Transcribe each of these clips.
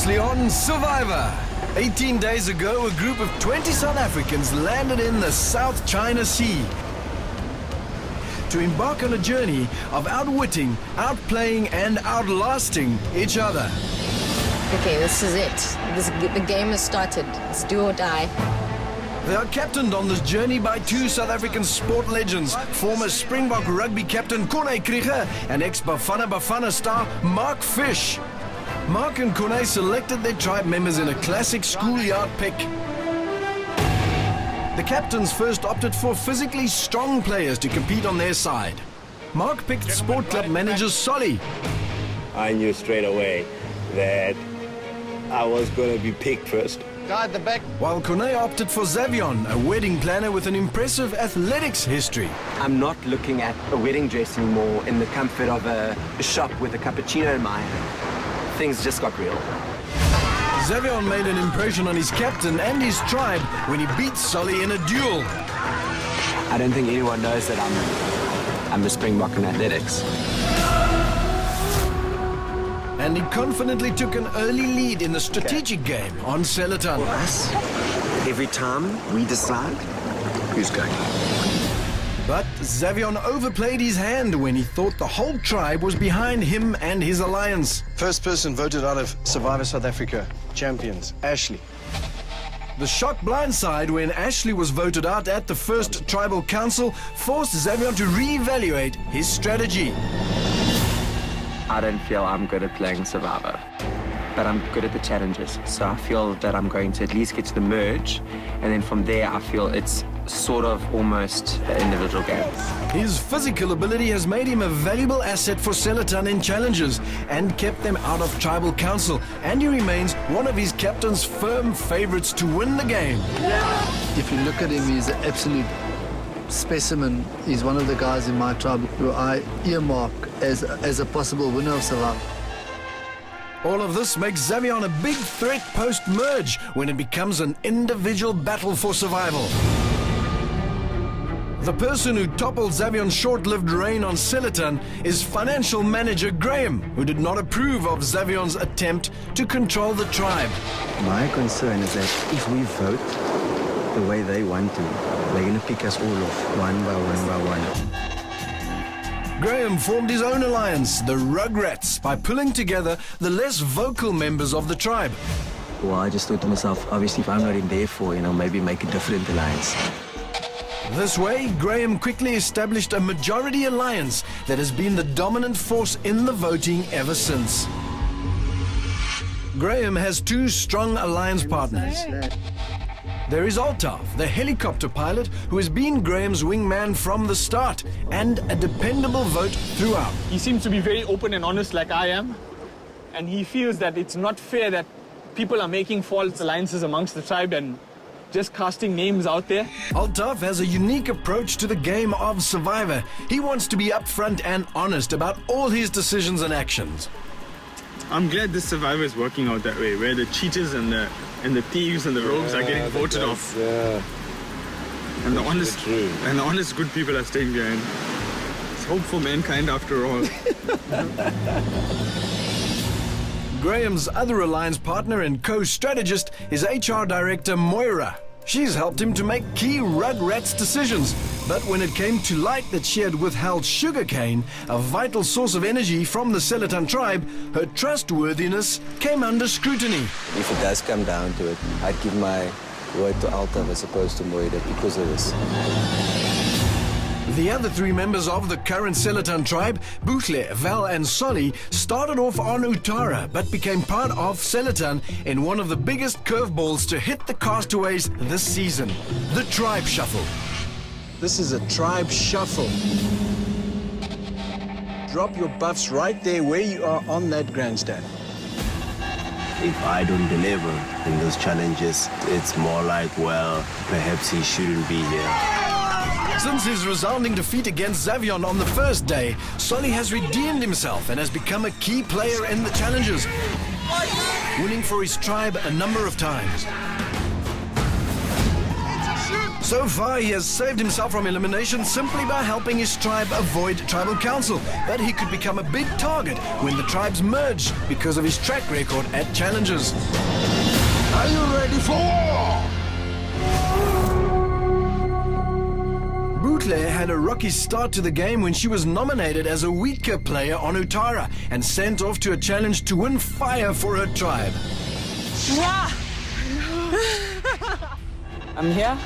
Previously on Survivor. 18 days ago, a group of 20 South Africans landed in the South China Sea to embark on a journey of outwitting, outplaying and outlasting each other. Okay, this is it. The game has started. It's do or die. They are captained on this journey by two South African sport legends, former Springbok rugby captain Corné Krieger and ex-Bafana Bafana star Mark Fish. Mark and Corné selected their tribe members in a classic schoolyard pick. The captains first opted for physically strong players to compete on their side. Mark picked sport club manager Solly. I knew straight away that I was going to be picked first. Guard the back. While Corné opted for Zavion, a wedding planner with an impressive athletics history. I'm not looking at a wedding dress anymore in the comfort of a shop with a cappuccino in my hand. Things just got real. Zavion made an impression on his captain and his tribe when he beat Solly in a duel. I don't think anyone knows that I'm a Springbok in athletics. And he confidently took an early lead in the strategic game on Seletan. For us, every time we decide who's going. But Zavion overplayed his hand when he thought the whole tribe was behind him and his alliance. First person voted out of Survivor South Africa Champions, Ashley. The shock blindside when Ashley was voted out at the first tribal council forced Zavion to reevaluate his strategy. I don't feel I'm good at playing Survivor, but I'm good at the challenges. So I feel that I'm going to at least get to the merge, and then from there I feel it's sort of almost an individual game. His physical ability has made him a valuable asset for Seletan in challenges and kept them out of tribal council, and he remains one of his captain's firm favorites to win the game. If you look at him, he's an absolute specimen. He's one of the guys in my tribe who I earmark as a possible winner of Survivor. All of this makes Zavion a big threat post-merge when it becomes an individual battle for survival. The person who toppled Zavion's short-lived reign on Seletan is financial manager Graham, who did not approve of Zavion's attempt to control the tribe. My concern is that if we vote the way they want to, they're going to pick us all off one by one by one. Graham formed his own alliance, the Rugrats, by pulling together the less vocal members of the tribe. Well, I just thought to myself, obviously if I'm not in there for, maybe make a different alliance. This way, Graham quickly established a majority alliance that has been the dominant force in the voting ever since. Graham has two strong alliance partners. There is Altaf, the helicopter pilot, who has been Graham's wingman from the start and a dependable vote throughout. He seems to be very open and honest like I am, and he feels that it's not fair that people are making false alliances amongst the tribe and just casting names out there. Altaf has a unique approach to the game of Survivor. He wants to be upfront and honest about all his decisions and actions. I'm glad this Survivor is working out that way, where the cheaters and the thieves and the rogues are getting voted off. And the honest good people are staying behind. It's hope for mankind after all. Graham's other alliance partner and co-strategist is HR director Moira. She's helped him to make key Rugrats decisions. But when it came to light that she had withheld sugarcane, a vital source of energy from the Seletan tribe, her trustworthiness came under scrutiny. If it does come down to it, I'd give my word to Altaf as opposed to Moira because of this. The other three members of the current Seletan tribe, Buhle, Val and Solly, started off on Utara but became part of Seletan in one of the biggest curveballs to hit the castaways this season, the Tribe Shuffle. This is a tribe shuffle. Drop your buffs right there where you are on that grandstand. If I don't deliver in those challenges, it's more like, well, perhaps he shouldn't be here. Since his resounding defeat against Zavion on the first day, Solly has redeemed himself and has become a key player in the challenges, winning for his tribe a number of times. So far, he has saved himself from elimination simply by helping his tribe avoid tribal council. But he could become a big target when the tribes merge because of his track record at challenges. Are you ready for war? Bootle had a rocky start to the game when she was nominated as a weaker player on Utara and sent off to a challenge to win fire for her tribe. I'm here,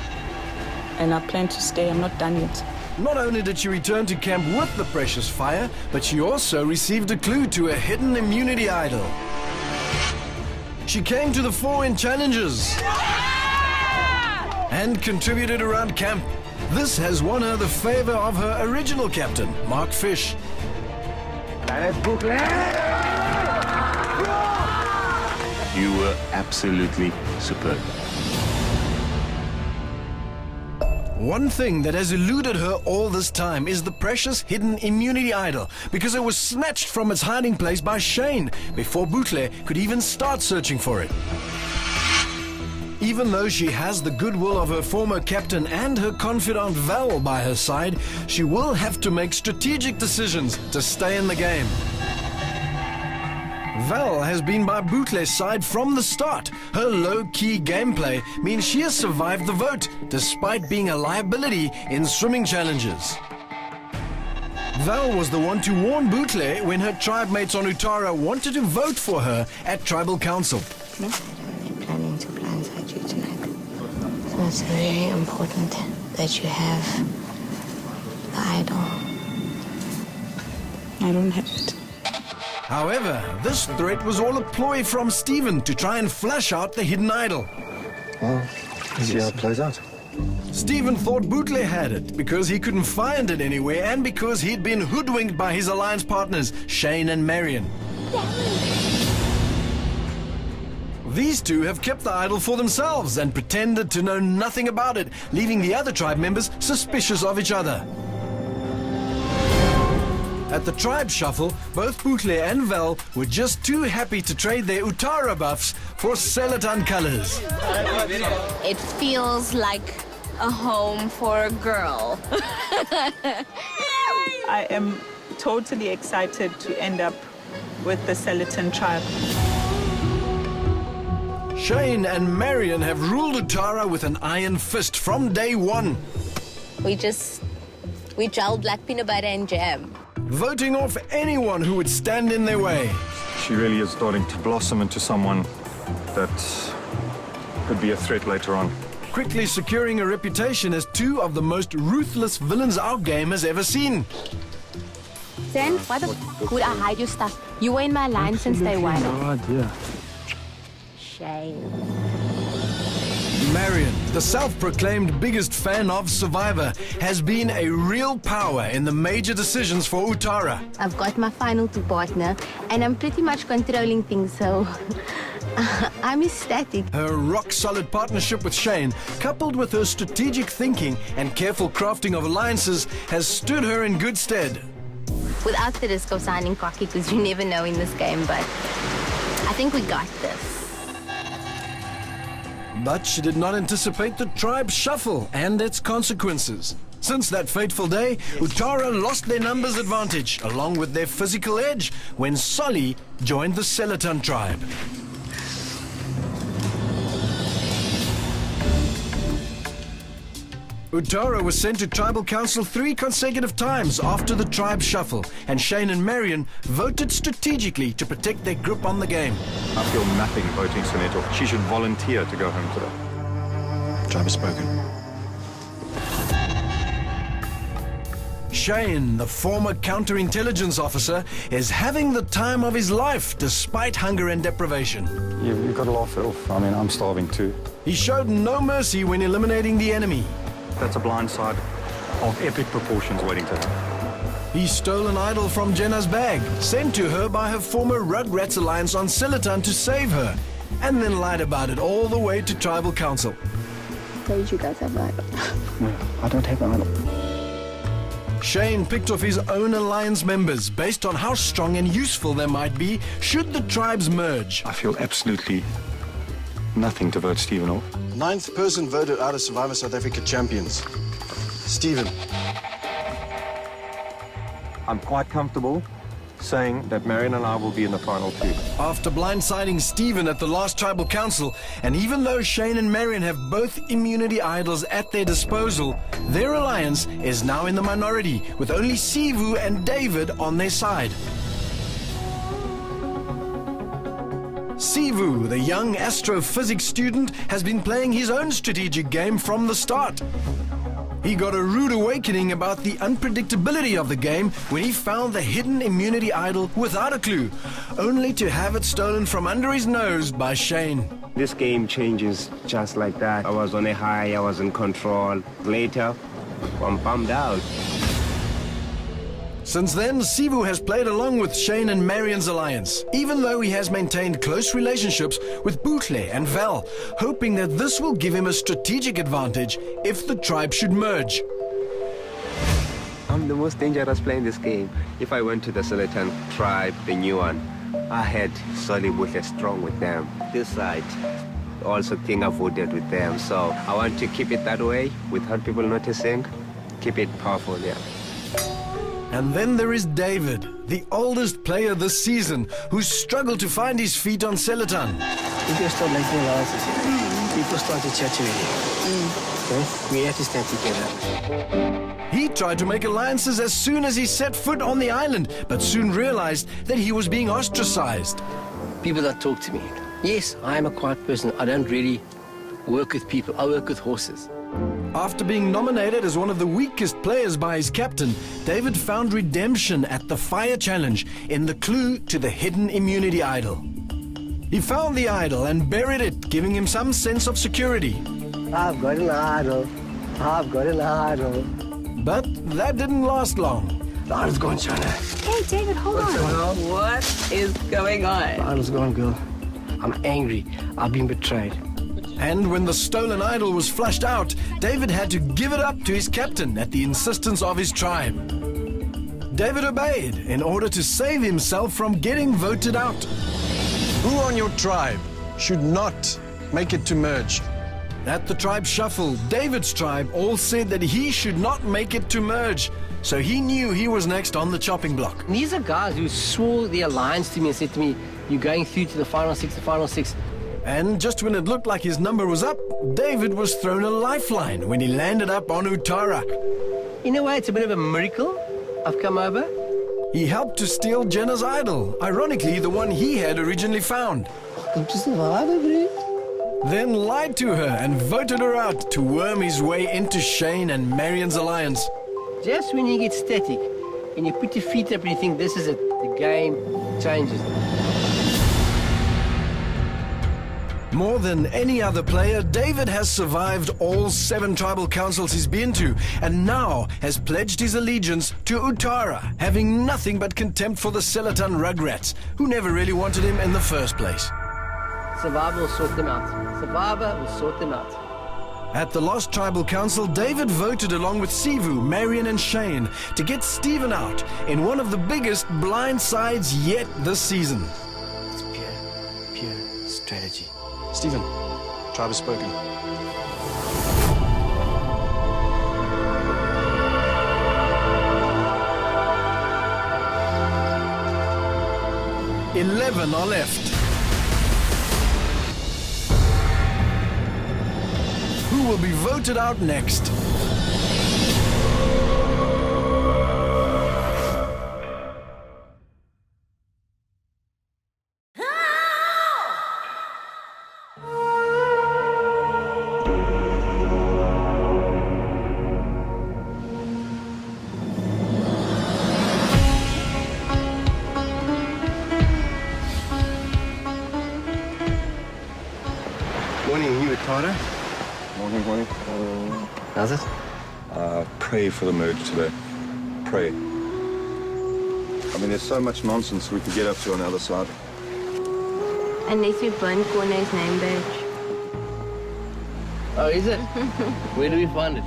and I plan to stay. I'm not done yet. Not only did she return to camp with the precious fire, but she also received a clue to a hidden immunity idol. She came to the fore in challenges and contributed around camp. This has won her the favor of her original captain, Mark Fish. You were absolutely superb. One thing that has eluded her all this time is the precious hidden immunity idol, because it was snatched from its hiding place by Shane before Bootle could even start searching for it. Even though she has the goodwill of her former captain and her confidant Val by her side, she will have to make strategic decisions to stay in the game. Val has been by Bootle's side from the start. Her low-key gameplay means she has survived the vote, despite being a liability in swimming challenges. Val was the one to warn Bootle when her tribe mates on Utara wanted to vote for her at Tribal Council. I'm planning to blindside you tonight. So it's very important that you have the idol. I don't have it. However, this threat was all a ploy from Stephen to try and flush out the hidden idol. Well, let's see how it plays out. Stephen thought Bootle had it because he couldn't find it anywhere and because he'd been hoodwinked by his alliance partners, Shane and Marion. These two have kept the idol for themselves and pretended to know nothing about it, leaving the other tribe members suspicious of each other. At the tribe shuffle, both Bootle and Val were just too happy to trade their Utara buffs for Selatan colors. It feels like a home for a girl. I am totally excited to end up with the Selatan tribe. Shane and Marion have ruled Utara with an iron fist from day one. We gelled like peanut butter and jam. Voting off anyone who would stand in their way. She really is starting to blossom into someone that could be a threat later on. Quickly securing a reputation as two of the most ruthless villains our game has ever seen. Zen, why the f would I hide your stuff? You were in my line since day one. No idea. Shame. Marion, the self-proclaimed biggest fan of Survivor, has been a real power in the major decisions for Utara. I've got my final two partner, and I'm pretty much controlling things, so I'm ecstatic. Her rock-solid partnership with Shane, coupled with her strategic thinking and careful crafting of alliances, has stood her in good stead. Without the risk of sounding cocky, because you never know in this game, but I think we got this. But she did not anticipate the tribe shuffle and its consequences. Since that fateful day, Utara lost their numbers advantage, along with their physical edge, when Solly joined the Selatan tribe. Utara was sent to Tribal Council 3 consecutive times after the tribe shuffle, and Shane and Marion voted strategically to protect their grip on the game. I feel nothing voting Soneto. She should volunteer to go home today. Tribe has spoken. Shane, the former counterintelligence officer, is having the time of his life despite hunger and deprivation. You've got to laugh it off. I mean, I'm starving too. He showed no mercy when eliminating the enemy. That's a blindside of epic proportions waiting to happen. He stole an idol from Jenna's bag, sent to her by her former Rugrats alliance on Selatan to save her, and then lied about it all the way to Tribal Council. Told you guys have an idol. No, I don't have an idol. Shane picked off his own alliance members based on how strong and useful they might be should the tribes merge. I feel absolutely nothing to vote Stephen off. 9th person voted out of Survivor South Africa Champions. Stephen. I'm quite comfortable saying that Marion and I will be in the final two. After blindsiding Stephen at the last tribal council, and even though Shane and Marion have both immunity idols at their disposal, their alliance is now in the minority, with only Sivu and David on their side. Sivu, the young astrophysics student, has been playing his own strategic game from the start. He got a rude awakening about the unpredictability of the game when he found the hidden immunity idol without a clue, only to have it stolen from under his nose by Shane. This game changes just like that. I was on a high, I was in control. Later, I'm bummed out. Since then, Sivu has played along with Shane and Marion's alliance, even though he has maintained close relationships with Bootle and Val, hoping that this will give him a strategic advantage if the tribe should merge. I'm the most dangerous player in this game. If I went to the Sillerton tribe, the new one, I had Solly Bootle strong with them. This side, also think I voted with them, so I want to keep it that way without people noticing. Keep it powerful, yeah. And then there is David, the oldest player this season, who's struggled to find his feet on Sillerton. People start making alliances here. People start to chat to me. Okay? We have to stand together. He tried to make alliances as soon as he set foot on the island, but soon realized that he was being ostracized. People that talk to me. Yes, I am a quiet person. I don't really work with people. I work with horses. After being nominated as one of the weakest players by his captain, David found redemption at the Fire Challenge in the clue to the hidden immunity idol. He found the idol and buried it, giving him some sense of security. I've got an idol. I've got an idol. But that didn't last long. The idol's gone, China. Hey, David, hold on. What is going on? The idol's gone, girl. I'm angry. I've been betrayed. And when the stolen idol was flushed out, David had to give it up to his captain at the insistence of his tribe. David obeyed in order to save himself from getting voted out. Who on your tribe should not make it to merge? At the tribe shuffle, David's tribe all said that he should not make it to merge, so he knew he was next on the chopping block. These are guys who swore the alliance to me and said to me, you're going through to the final six. And just when it looked like his number was up, David was thrown a lifeline when he landed up on Utara. In a way, it's a bit of a miracle I've come over. He helped to steal Jenna's idol, ironically the one he had originally found. Welcome to Survivor, bro. Then lied to her and voted her out to worm his way into Shane and Marion's alliance. Just when you get static and you put your feet up and you think this is it, the game changes. More than any other player, David has survived all 7 tribal councils he's been to, and now has pledged his allegiance to Utara, having nothing but contempt for the Sillerton Rugrats, who never really wanted him in the first place. Survivor will sort them out. Survivor will sort them out. At the last tribal council, David voted along with Sivu, Marion and Shane to get Stephen out in one of the biggest blindsides yet this season. It's pure strategy. Stephen, tribe has spoken. "11 are left. Who will be voted out next? Morning. How's it? Pray for the merge today. Pray. I mean, there's so much nonsense we could get up to on the other side. Unless you burn Corne's name badge. Oh, is it? Where do we find it?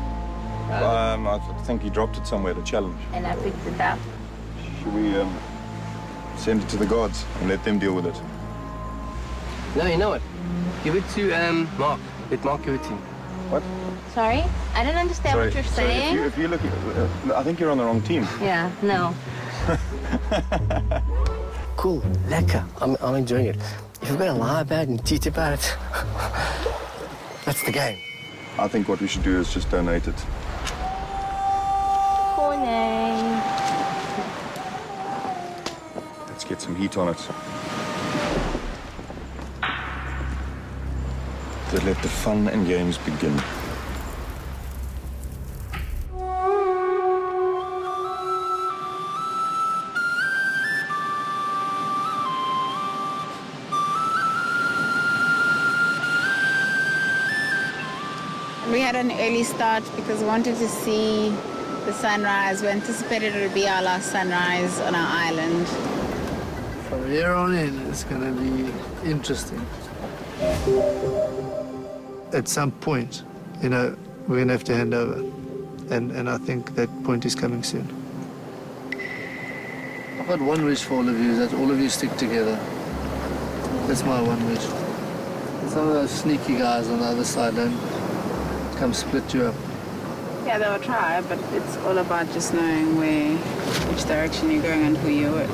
I think he dropped it somewhere to challenge. And I picked it up. Should we send it to the gods and let them deal with it? No, you know what? Give it to Mark. Let Mark give it to you. What? Sorry? I don't understand what you're saying. If you look, I think you're on the wrong team. Yeah, no. Cool, lekker. I'm enjoying it. If we're gonna lie about it and cheat about it, that's the game. I think what we should do is just donate it. Corny. Let's get some heat on it. To let the fun and games begin. We had an early start because we wanted to see the sunrise. We anticipated it would be our last sunrise on our island. From here on in, it's going to be interesting. At some point, you know, we're going to have to hand over. And I think that point is coming soon. I've got one wish for all of you, is that all of you stick together. That's my one wish. Some of those sneaky guys on the other side don't come split you up. Yeah, they will try, but it's all about just knowing which direction you're going and who you're with.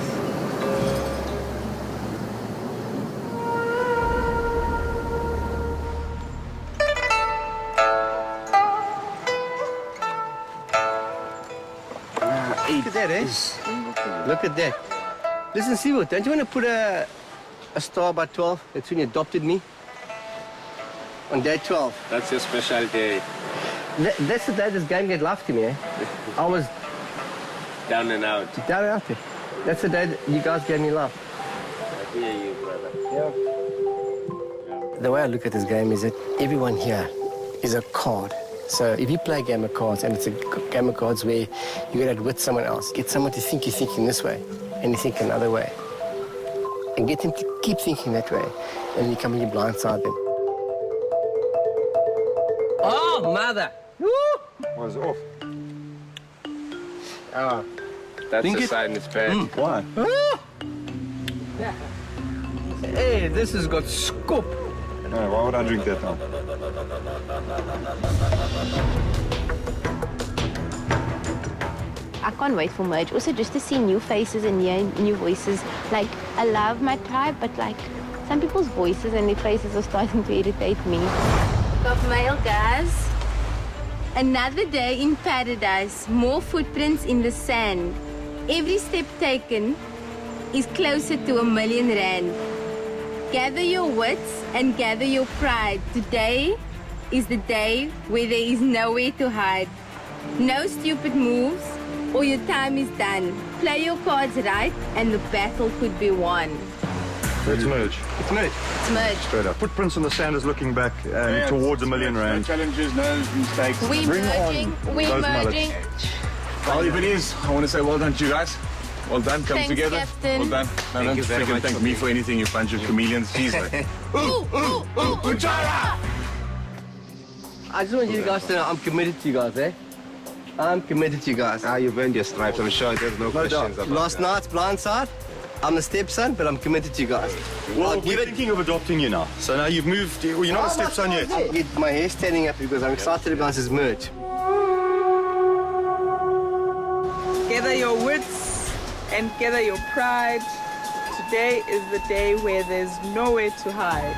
Look at that, eh? Look at that. Listen, Sibo, don't you want to put a star by 12? That's when you adopted me. On day 12. That's your special day. That's the day this game gave life to me, eh? I was... Down and out. Down and out there. That's the day that you guys gave me life. I hear you, brother. Yeah. The way I look at this game is that everyone here is a card. So if you play a game of cards, and it's a game of cards where you get with someone else, get someone to think you're thinking this way, and you think another way, and get them to keep thinking that way, and you come and you blindside them. Oh, mother! Woo! Was off. Oh, that's a sign it's bad. Why? Ah! Hey, this has got scoop. No, why would I drink that now? I can't wait for merge. Also, just to see new faces and hear new voices. Like, I love my tribe, but like, some people's voices and their faces are starting to irritate me. Got mail, guys. Another day in paradise. More footprints in the sand. Every step taken is closer to R1 million. Gather your wits and gather your pride. Today is the day where there is nowhere to hide. No stupid moves or your time is done. Play your cards right and the battle could be won. Let's merge. It's merge. It's merge. Straight up. Footprints on the sand is looking back towards R1 million. No challenges, no mistakes. We're merging. We're merging. Well, if it is, I want to say well done to you guys. Well done, come Thanks, together. Captain. Well done. No, don't freaking thank me for anything, you bunch of chameleons. Jeez, like. Ujara! I just want you guys to know I'm committed to you guys, eh? I'm committed to you guys. Ah, you've earned your stripes, I'm sure there's no questions about Last that. night's blindside, I'm the stepson, but I'm committed to you guys. Well, we're thinking of adopting you now. So now you've moved, you're not a stepson yet. My hair's standing up because I'm excited about this merge. Gather your wits and gather your pride. Today is the day where there's nowhere to hide.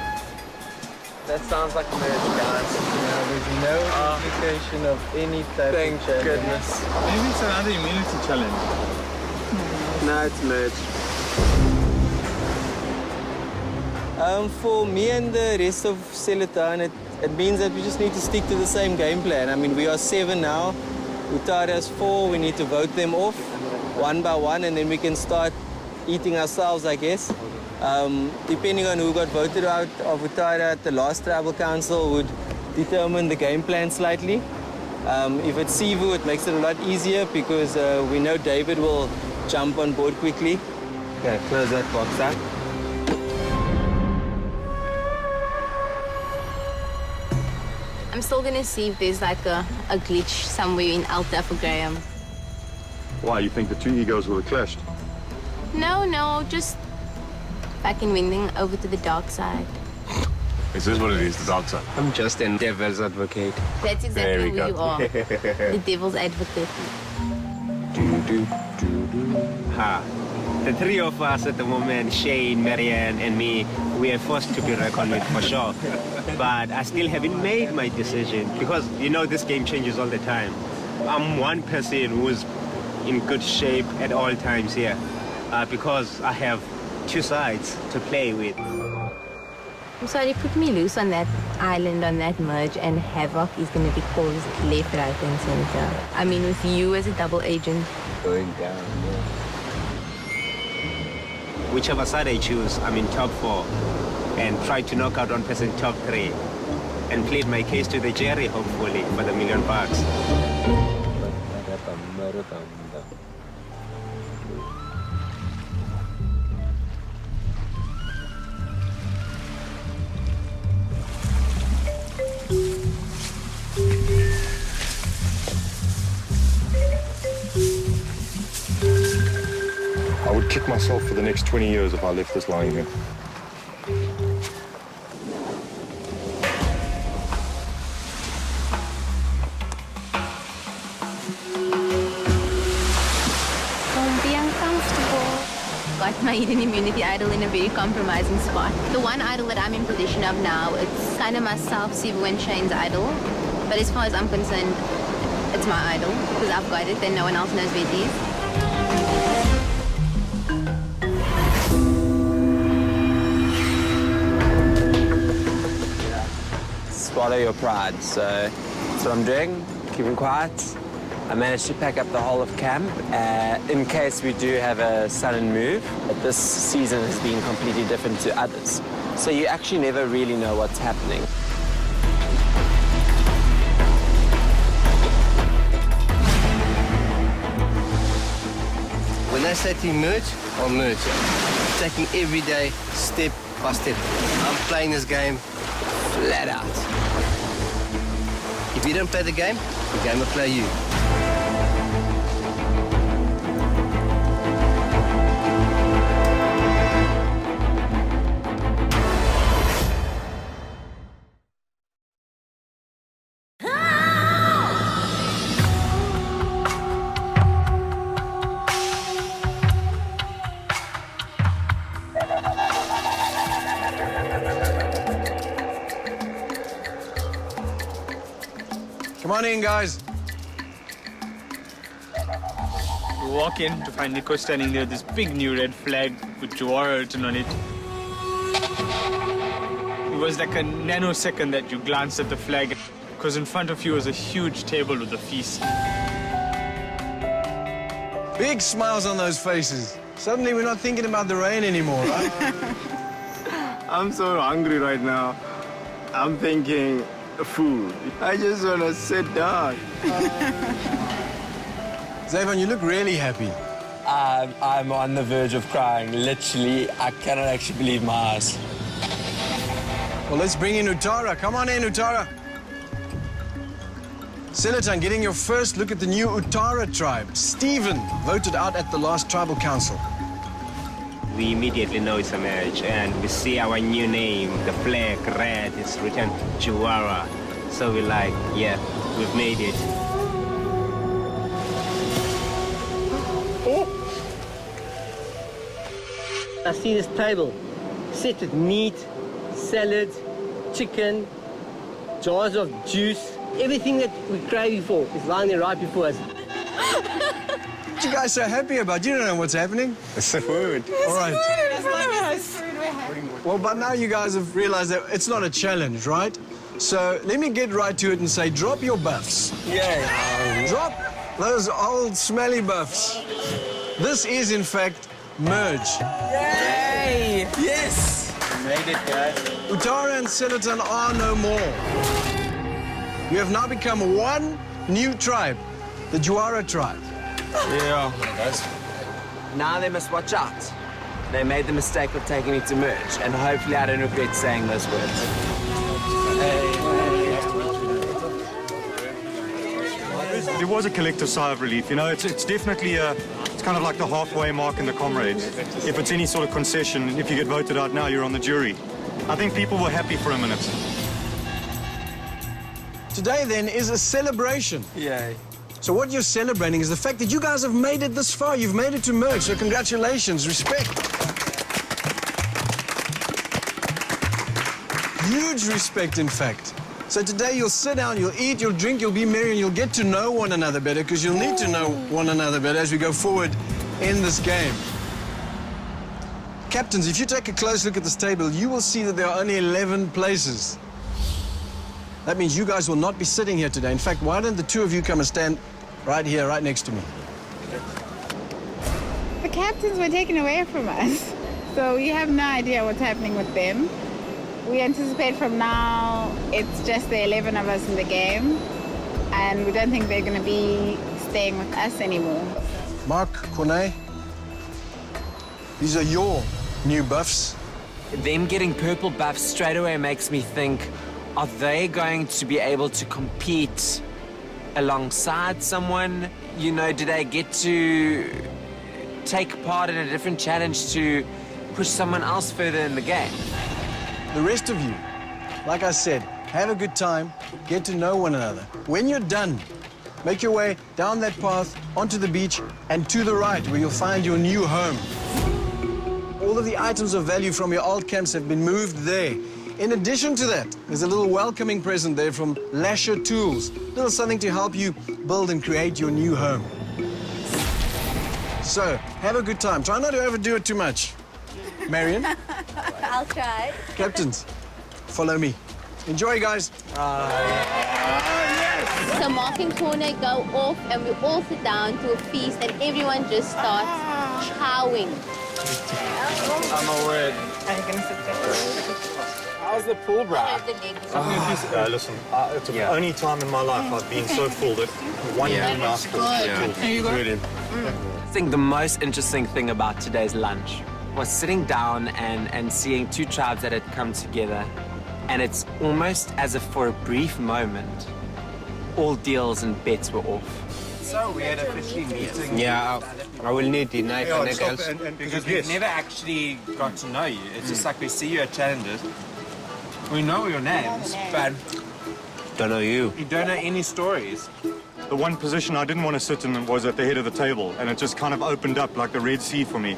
That sounds like a merge, guys. There's no implication of any type Thank of challenge. goodness. Maybe it's another immunity challenge. No, it's merge. For me and the rest of Selatan, it means that we just need to stick to the same game plan. I mean, we are 7 now. Utaria's 4. We need to vote them off one by one, and then we can start eating ourselves, I guess. Depending on who got voted out of Utaria at the last tribal council would determine the game plan slightly. If it's Sivu, it makes it a lot easier because we know David will jump on board quickly. Okay, close that box up. I'm still gonna see if there's like a glitch somewhere in Alta for Graham. Why, you think the two egos will have clashed? No, just fucking winding over to the dark side. Is this what it is, the doctor? I'm just a devil's advocate. That's exactly who you are. The devil's advocate. Ha. The three of us at the moment, Shane, Marianne, and me, we are forced to be reckoned with for sure. But I still haven't made my decision because, you know, this game changes all the time. I'm one person who's in good shape at all times here because I have two sides to play with. I'm sorry, put me loose on that island, on that merge, and havoc is going to be caused left, right, and center. I mean, with you as a double agent. Going down, yeah. Whichever side I choose, I'm in top 4 and try to knock out one person top 3 and plead my case to the jury, hopefully, for the $1 million. I would kick myself for the next 20 years if I left this lying here. Don't be uncomfortable. Got my hidden immunity idol in a very compromising spot. The one idol that I'm in possession of now, it's kind of myself, Sivu, and Shane's idol. But as far as I'm concerned, it's my idol because I've got it and no one else knows where it is. Swallow your pride. So that's what I'm doing, keeping quiet. I managed to pack up the whole of camp in case we do have a sudden move. But this season has been completely different to others. So you actually never really know what's happening. When I say to merge, I'll merge. Taking every day, step by step. I'm playing this game flat out. If you don't play the game will play you. Come on in, guys. We walk in to find Nico standing there with this big new red flag with Jawara written on it. It was like a nanosecond that you glanced at the flag because in front of you was a huge table with a feast. Big smiles on those faces. Suddenly we're not thinking about the rain anymore, right? I'm so hungry right now. I'm thinking food. I just want to sit down. Zavon, you look really happy. I'm on the verge of crying. Literally, I cannot actually believe my eyes. Well, let's bring in Utara. Come on in, Utara. Silatan, getting your first look at the new Utara tribe. Stephen voted out at the last tribal council. We immediately know it's a marriage, and we see our new name, the flag, red, it's written Jawara. So we're like, yeah, we've made it. I see this table set with meat, salad, chicken, jars of juice. Everything that we crave for is lying there right before us. What you guys so happy about? You don't know what's happening. It's the food. All right. Well, but now you guys have realized that it's not a challenge, right? So let me get right to it and say, drop your buffs. Yeah. Drop those old smelly buffs. This is, in fact, merge. Yay! Yes! We made it, guys. Utara and Silatan are no more. You have now become one new tribe, the Jawara tribe. Yeah. Now they must watch out. They made the mistake of taking me to merge, and hopefully I don't regret saying those words. There was a collective sigh of relief. You know, it's definitely it's kind of like the halfway mark in the comrades. If it's any sort of concession, if you get voted out now, you're on the jury. I think people were happy for a minute. Today, then, is a celebration. Yeah. So what you're celebrating is the fact that you guys have made it this far. You've made it to merge, so congratulations, respect. Huge respect, in fact. So today you'll sit down, you'll eat, you'll drink, you'll be merry, and you'll get to know one another better, because you'll need to know one another better as we go forward in this game. Captains, if you take a close look at this table, you will see that there are only 11 places. That means you guys will not be sitting here today. In fact, why don't the two of you come and stand right here, right next to me? The captains were taken away from us, so we have no idea what's happening with them. We anticipate from now it's just the 11 of us in the game, and we don't think they're going to be staying with us anymore. Mark, Corne, these are your new buffs. Them getting purple buffs straight away makes me think, are they going to be able to compete alongside someone? You know, do they get to take part in a different challenge to push someone else further in the game? The rest of you, like I said, have a good time, get to know one another. When you're done, make your way down that path, onto the beach, and to the right, where you'll find your new home. All of the items of value from your old camps have been moved there. In addition to that, there's a little welcoming present there from Lasher Tools. A little something to help you build and create your new home. So, have a good time. Try not to overdo it too much. Marion? I'll try. Captains, follow me. Enjoy, guys. So Mark and Corner go off and we all sit down to a feast and everyone just starts chowing. I'm a word. Are you going to sit there? How's the pool, bro? Listen, it's the only time in my life I've been so full that one mouthful. There you go. I think the most interesting thing about today's lunch was sitting down and seeing two tribes that had come together. And it's almost as if for a brief moment, all deals and bets were off. So we had officially meeting. Yeah, I will need the knife and nails. Because we've never actually got to know you. It's just like we see you at challenges. We know your names, but don't know you. We don't know any stories. The one position I didn't want to sit in was at the head of the table, and it just kind of opened up like the Red Sea for me.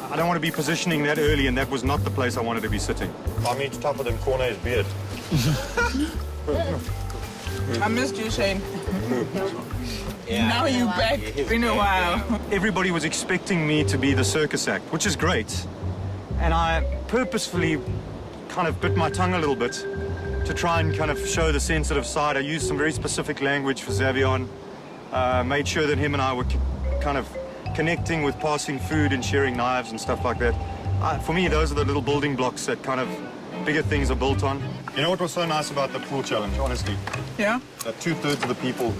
I don't want to be positioning that early, and that was not the place I wanted to be sitting. I mean, it's tougher than Corne's beard. I missed you, Shane. Now you're back. Been a while. Everybody was expecting me to be the circus act, which is great. And I purposefully kind of bit my tongue a little bit to try and kind of show the sensitive side. I used some very specific language for Xavion, made sure that him and I were kind of connecting with passing food and sharing knives and stuff like that. For me, those are the little building blocks that kind of bigger things are built on. You know what was so nice about the pool challenge, honestly? Yeah? That 2/3 of the people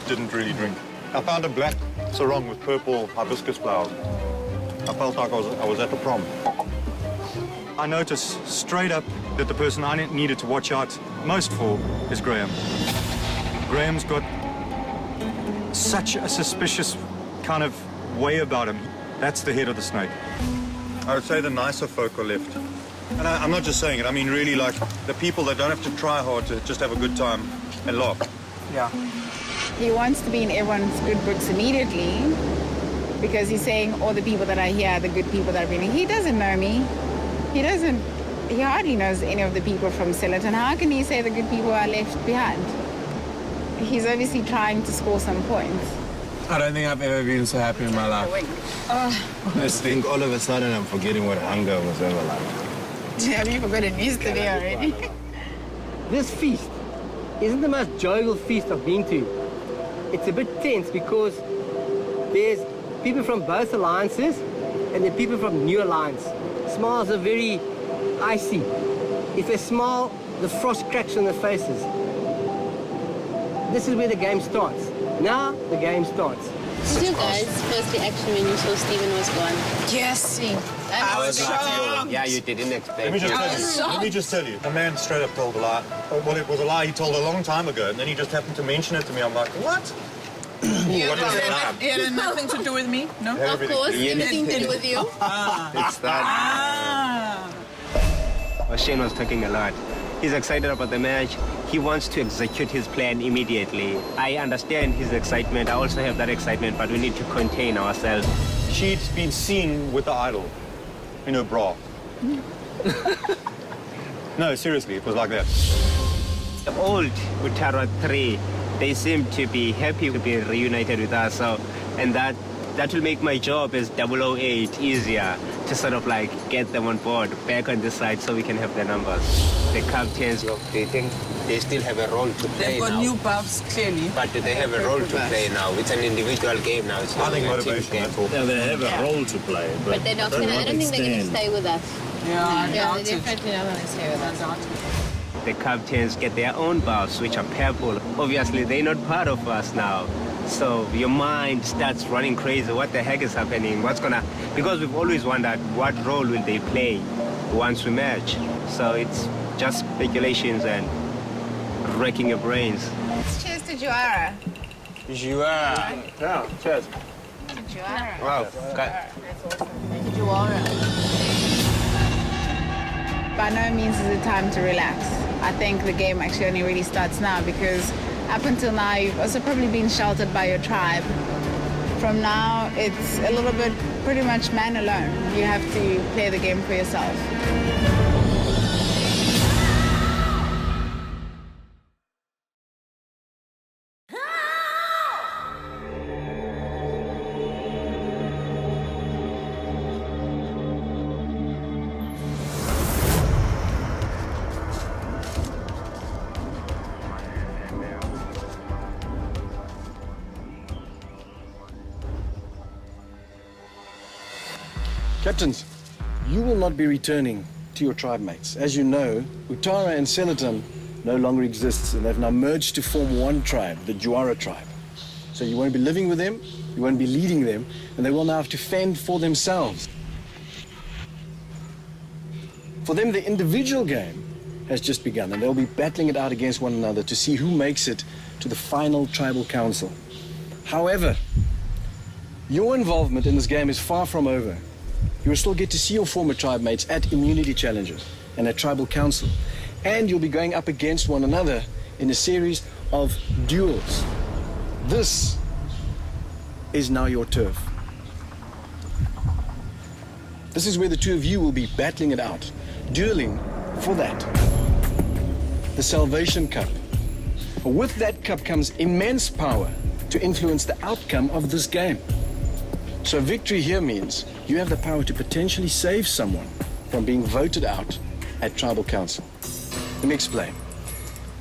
didn't really drink. I found a black sarong with purple hibiscus flowers. I felt like I was at the prom. I noticed straight up that the person I needed to watch out most for is Graham. Graham's got such a suspicious kind of way about him. That's the head of the snake. I would say the nicer folk are left. And I'm not just saying it, I mean really like the people that don't have to try hard to just have a good time and laugh. Yeah. He wants to be in everyone's good books immediately because he's saying all the people that are here are the good people that are being. He doesn't know me. He hardly knows any of the people from Sillerton. How can he say the good people are left behind? He's obviously trying to score some points. I don't think I've ever been so happy in my life. I just think all of a sudden I'm forgetting what hunger was ever like. Have you forgotten yesterday already? This feast isn't the most jovial feast I've been to. It's a bit tense because there's people from both alliances and there are people from New Alliance. Smiles are very icy. If they smile, the frost cracks on their faces. This is where the game starts. Now the game starts. What was your guys' first reaction when you saw Stephen was gone? Yes. I was shocked. Yeah, you didn't expect Let me just it. tell you. Let me just tell you. The man straight up told a lie. Well, it was a lie he told a long time ago, and then he just happened to mention it to me. I'm like, what? What is it now? It had nothing to do with me, no? Of course, anything to do with you. It's that. Shane was talking a lot. He's excited about the match. He wants to execute his plan immediately. I understand his excitement. I also have that excitement, but we need to contain ourselves. She'd been seen with the idol in her bra. No, seriously, it was like that. The old Utara 3, they seem to be happy to be reunited with us, and that will make my job as 008 easier to sort of like get them on board back on this side so we can have their numbers. The captains, do you think they still have a role to play now? They've got new buffs, clearly. But do they have a role to play now? It's an individual game now. It's not a team game. Yeah, they have a role to play, But they're not gonna, I don't think they're going to stay with us. Yeah, they're definitely not going to stay with us. The captains get their own buffs, which are purple. Obviously, they're not part of us now. So your mind starts running crazy. What the heck is happening? What's gonna... Because we've always wondered what role will they play once we merge. So it's just speculations and wrecking your brains. Cheers to Juara. Juara. Yeah, cheers. Juara. Wow. Okay. By no means is it time to relax. I think the game actually only really starts now because up until now you've also probably been sheltered by your tribe. From now it's a little bit pretty much man alone. You have to play the game for yourself. Captains, you will not be returning to your tribe mates. As you know, Utara and Seletan no longer exists, and they've now merged to form one tribe, the Juara tribe. So you won't be living with them, you won't be leading them, and they will now have to fend for themselves. For them, the individual game has just begun, and they'll be battling it out against one another to see who makes it to the final tribal council. However, your involvement in this game is far from over. You will still get to see your former tribe mates at immunity challenges and at tribal council. And you'll be going up against one another in a series of duels. This is now your turf. This is where the two of you will be battling it out, dueling for that. The Salvation Cup. With that cup comes immense power to influence the outcome of this game. So victory here means you have the power to potentially save someone from being voted out at tribal council. Let me explain.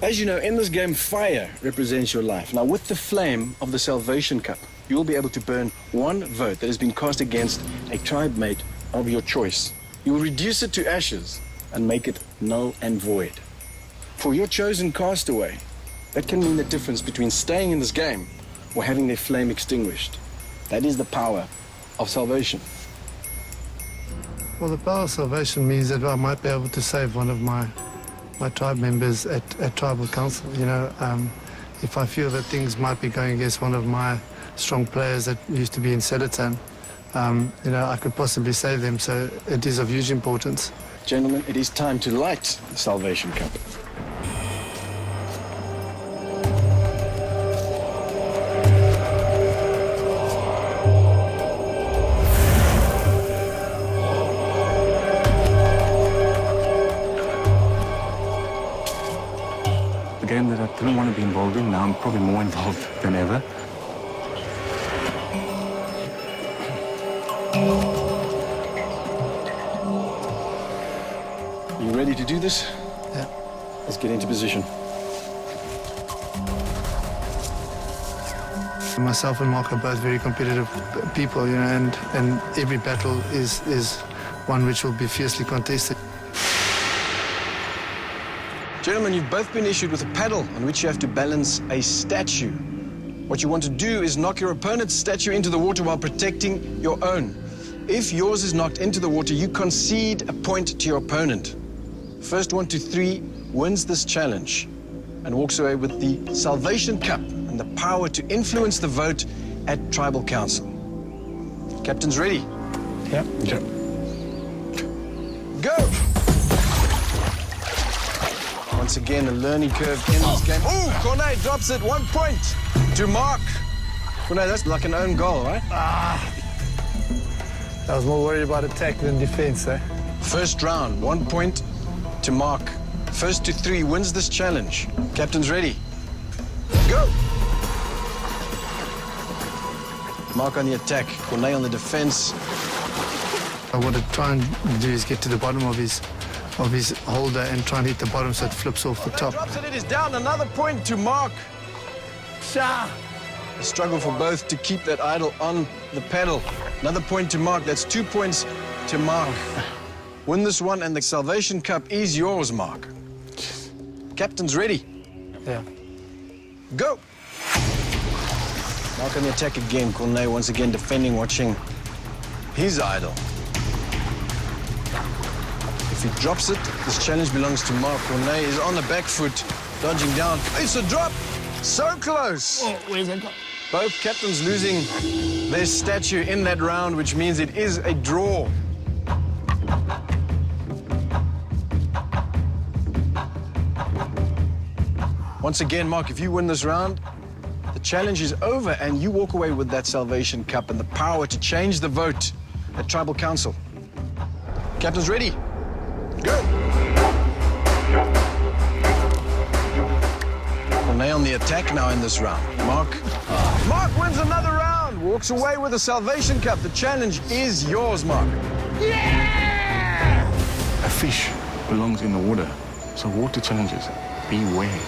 As you know, in this game, fire represents your life. Now, with the flame of the Salvation Cup, you will be able to burn one vote that has been cast against a tribe mate of your choice. You will reduce it to ashes and make it null and void. For your chosen castaway, that can mean the difference between staying in this game or having their flame extinguished. That is the power of salvation. Well, the power of salvation means that I might be able to save one of my tribe members at tribal council. You know, if I feel that things might be going against one of my strong players that used to be in Seletan, you know, I could possibly save them. So it is of huge importance. Gentlemen, it is time to light the Salvation Cup. The game that I didn't want to be involved in, now I'm probably more involved than ever. Are you ready to do this? Yeah. Let's get into position. Myself and Mark are both very competitive people, you know, and every battle is one which will be fiercely contested. Gentlemen, you've both been issued with a paddle on which you have to balance a statue. What you want to do is knock your opponent's statue into the water while protecting your own. If yours is knocked into the water, you concede a point to your opponent. First 1 to 3 wins this challenge and walks away with the Salvation Cup and the power to influence the vote at Tribal Council. Captains ready? Yeah. Go! once again, a learning curve in this game. Oh, Cornet drops it. 1 point to Mark. Cornet, that's like an own goal, right? I was more worried about attack than defense, eh? First round, 1 point to Mark. First to 3 wins this challenge. Captain's ready. Go! Mark on the attack, Cornet on the defense. What I try and do is get to the bottom of his holder and try and hit the bottom so it flips off the top. Drops it, it is down. Another point to Mark. A struggle for both to keep that idol on the pedal. Another point to Mark. That's 2 points to Mark. Win this one and the Salvation Cup is yours, Mark. Captain's ready. Yeah. Go! Mark on the attack again. Cornet once again defending, watching his idol. If he drops it, this challenge belongs to Mark. Cornet is on the back foot, dodging down. It's a drop! So close! Oh, where's that? Both captains losing their statue in that round, which means it is a draw. Once again, Mark, if you win this round, the challenge is over and you walk away with that Salvation Cup and the power to change the vote at Tribal Council. Captains ready? Go! Cornet on the attack now in this round. Mark wins another round, walks away with the Salvation Cup. The challenge is yours, Mark. Yeah! A fish belongs in the water, so water challenges, beware.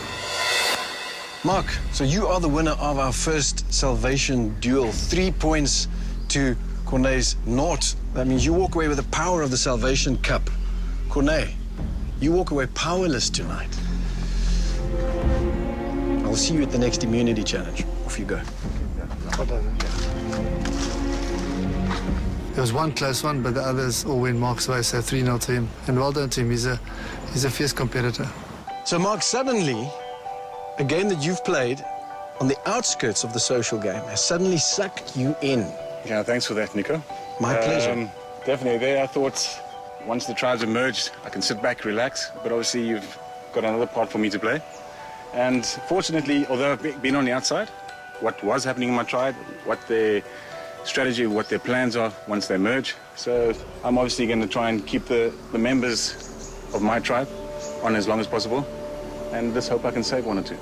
Mark, so you are the winner of our first Salvation duel. 3 points to Cornet's 0. That means you walk away with the power of the Salvation Cup. Cornet, you walk away powerless tonight. I'll see you at the next immunity challenge. Off you go. There was one close one, but the others all went Mark's way, so 3-0 to him. And well done to him. He's a fierce competitor. So, Mark, suddenly, a game that you've played on the outskirts of the social game has suddenly sucked you in. Yeah, thanks for that, Nico. My pleasure. Definitely. There, I thought once the tribes emerged, I can sit back, relax. But obviously, you've got another part for me to play. And fortunately, although I've been on the outside, what was happening in my tribe, what their strategy, what their plans are once they merge. So I'm obviously going to try and keep the members of my tribe on as long as possible. And just hope I can save 1 or 2.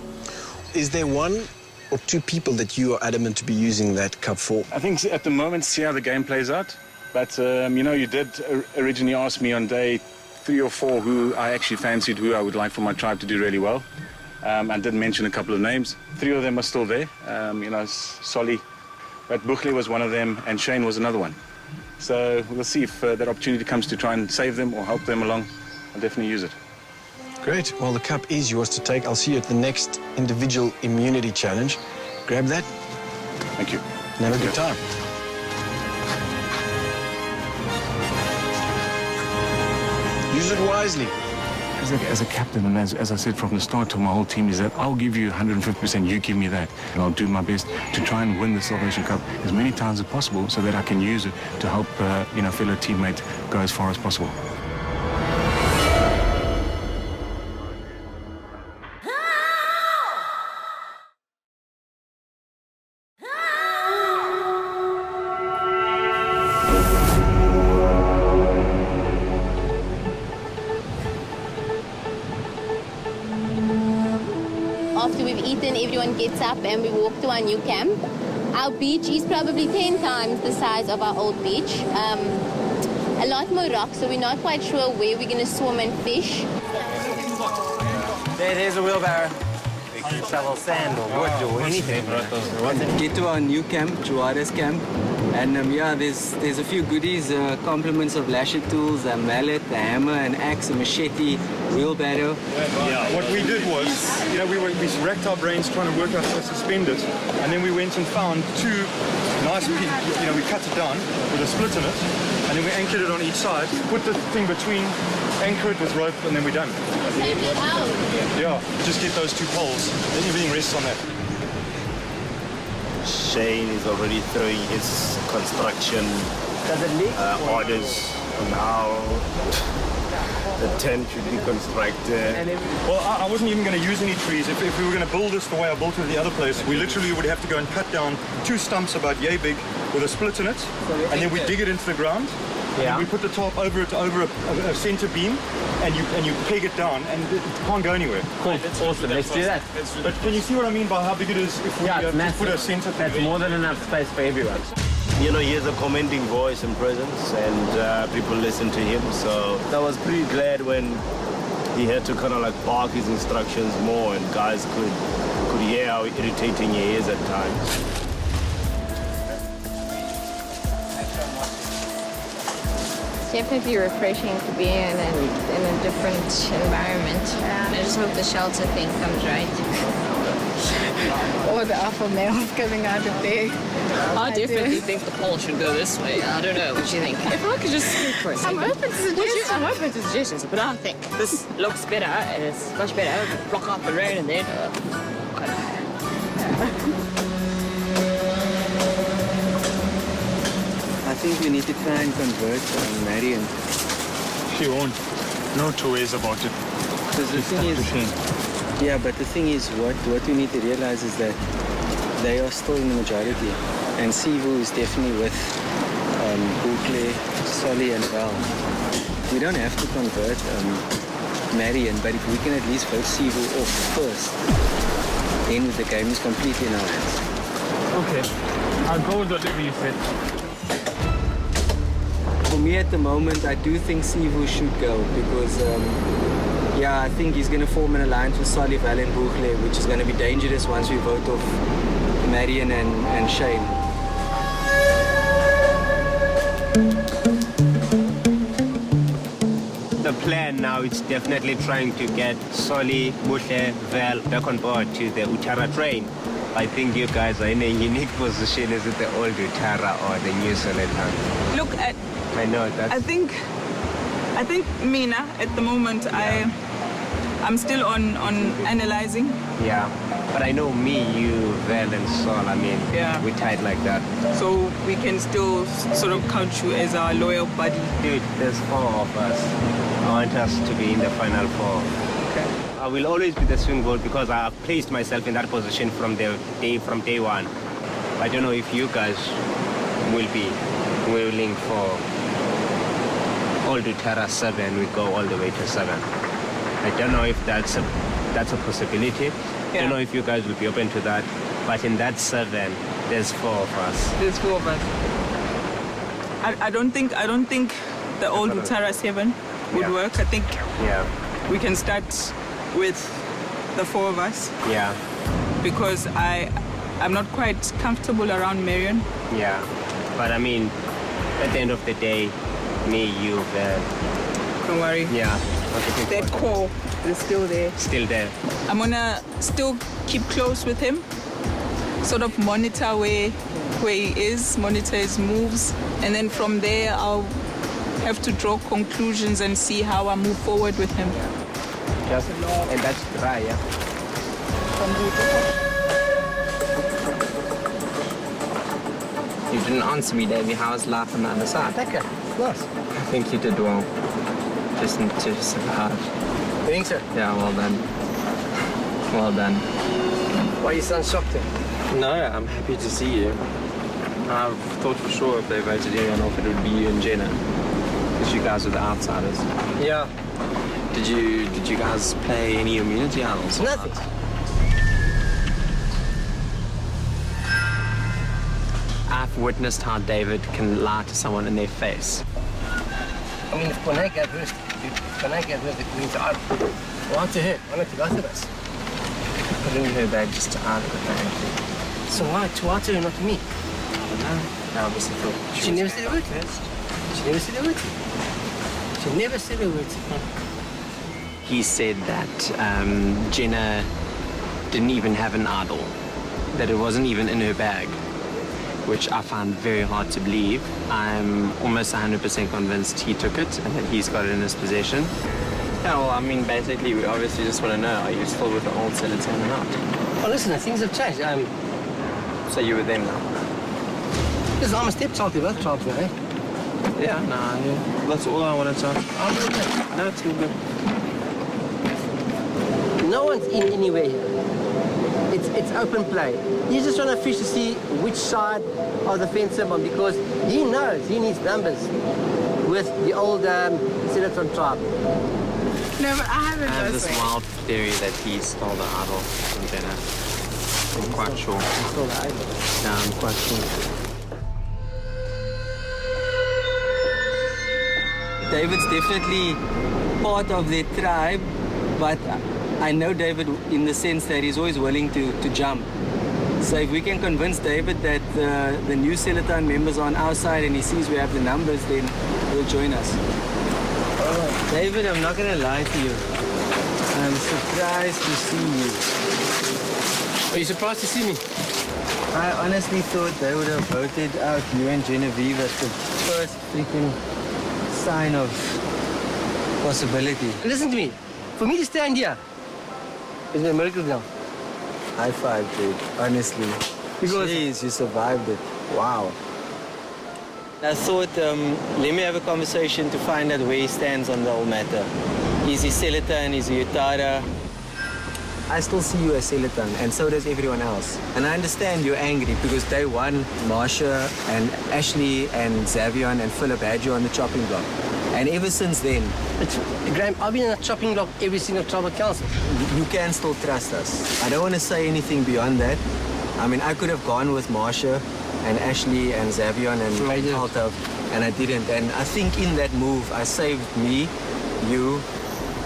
Is there 1 or 2 people that you are adamant to be using that cup for? I think at the moment, see how the game plays out. But, you know, you did originally ask me on day 3 or 4 who I actually fancied, who I would like for my tribe to do really well. I did mention a couple of names. 3 of them are still there. You know, Solly, but Buchle was one of them, and Shane was another one. So we'll see if that opportunity comes to try and save them or help them along. I'll definitely use it. Great. Well, the cup is yours to take. I'll see you at the next individual immunity challenge. Grab that. Thank you. And have a good time. Use it wisely. As a captain, and as I said from the start to my whole team, is that I'll give you 150%, you give me that. And I'll do my best to try and win the Salvation Cup as many times as possible so that I can use it to help, you know, fellow teammate go as far as possible. After we've eaten, everyone gets up and we walk to our new camp. Our beach is probably 10 times the size of our old beach. A lot more rocks, so we're not quite sure where we're going to swim and fish. There's a wheelbarrow. Shovel sand or wood or anything. Get to our new camp, Juarez camp. And yeah, there's a few goodies, compliments of lasher tools, a mallet, a hammer, an axe, a machete, wheelbarrow. Yeah, what we did was, you know, we racked our brains trying to work out how to suspend it, and then we went and found 2 nice pieces, you know, we cut it down with a split in it, and then we anchored it on each side, put the thing between, anchor it with rope, and then we're done. Yeah, just get those 2 poles, then everything rests on that. Shane is already throwing his construction orders now. The tent should be constructed. Well, I wasn't even going to use any trees. If we were going to build this the way I built it at the other place, we literally would have to go and cut down 2 stumps about yay big with a split in it, and then we dig it into the ground. And we put the top over it, over a center beam, and you peg it down, and it can't go anywhere. Cool, awesome. Let's do that. But can you see what I mean by how big it is if we just put a center? That's more than enough space for everyone. You know, he has a commanding voice and presence, and people listen to him. So I was pretty glad when he had to kind of like bark his instructions more, and guys could hear how irritating he is at times. Definitely refreshing to be in a different environment. I just hope the shelter thing comes right. Or the alpha males coming out of there. I definitely think the poll should go this way. I don't know. What do you think? If I could just speak for a second. I'm open to suggestions. I'm open to suggestions, but I think this looks better and it's much better. Block out the rain and then I think we need to try and convert Marion. She won't. No two ways about it. Because the thing is, yeah, but the thing is, what we need to realize is that they are still in the majority, and Sivu is definitely with Bukle, Solly, and Val. We don't have to convert Marion, but if we can at least vote Sivu off first, then the game is completely in our hands. Okay, I'll go with whatever you said. For me at the moment, I do think Sivu should go because, yeah, I think he's going to form an alliance with Solly, Val, and Bukle, which is going to be dangerous once we vote off Marion and Shane. The plan now is definitely trying to get Solly, Bushe, Val back on board to the Utara train. I think you guys are in a unique position. Is it the old Utara or the new Soletan? Look, I know that. I think Mina at the moment, I'm still on analyzing. Yeah, but I know me, you, Val, and Sol. I mean, we're tight like that. So we can still sort of count you as our loyal buddy. Dude, there's 4 of us. I want us to be in the final 4. Okay. I will always be the swing vote because I have placed myself in that position from day one. I don't know if you guys will be willing for all to Terra 7. We go all the way to 7. I don't know if that's a possibility. I don't know if you guys will be open to that. But in that 7, there's 4 of us. There's 4 of us. I don't think the old Utara 7 would work. I think we can start with the 4 of us. Yeah. Because I'm not quite comfortable around Marion. Yeah. But I mean, at the end of the day, me, you, Val. Don't worry. Yeah. That core is still there. Still there. I'm gonna still keep close with him. Sort of monitor where he is, monitor his moves, and then from there I'll have to draw conclusions and see how I move forward with him. Just, and that's dry, yeah? You didn't answer me, Davey. How's life on the other side? Thank you. Nice. I think you did well. Just to survive. You think so? Yeah, well done. Well done. Why you sound shocked then? No, I'm happy to see you. I thought for sure if they voted anyone off, it would be you and Jenna. Because you guys are the outsiders. Yeah. Did you guys play any immunity idols? Nothing. I've witnessed how David can lie to someone in their face. I mean, when I get this, the Queen's out. Why to her? Why not to both of us? I didn't hear that just to argue with her. So why to her, not to me? I don't know. I obviously thought she never said a word. She never said a word. She never said a word. He said that Jenna didn't even have an idol, that it wasn't even in her bag, which I find very hard to believe. I'm almost 100% convinced he took it and that he's got it in his possession. Yeah, well, I mean, basically, we obviously just want to know, are you still with the old Celatine or not? Well, listen, things have changed. So you're with them now? Listen, I'm a stepchild to both tribes now, eh? Yeah, nah, yeah. That's all I wanted to. I'm okay. No, it's all good. No one's in anywhere here. It's open play. He's just trying to fish to see which side of the fence I'm on, because he knows he needs numbers with the old Silaton tribe. No, but I haven't. I have this wild theory that he stole the idol from Jenna. I'm quite sure. He stole the idol? Yeah, I'm quite sure. David's definitely part of their tribe, but I know David in the sense that he's always willing to jump. So if we can convince David that the new Silaton members are on our side and he sees we have the numbers, then he'll join us. David, I'm not going to lie to you. I'm surprised to see you. Are you surprised to see me? I honestly thought they would have voted out you and Genevieve as the first freaking sign of possibility. Listen to me. For me to stand here is a miracle now. High five, dude. Honestly. Because jeez, you survived it. Wow. I thought, let me have a conversation to find out where he stands on the whole matter. Is he Silaton? Is he Utara? I still see you as Silaton, and so does everyone else. And I understand you're angry because day one, Marsha and Ashley and Xavion and Philip had you on the chopping block. And ever since then... Graham, I've been in a chopping block every single tribal council. You can still trust us. I don't want to say anything beyond that. I mean, I could have gone with Marsha and Ashley and Xavion and Alto, and I didn't. And I think in that move, I saved me, you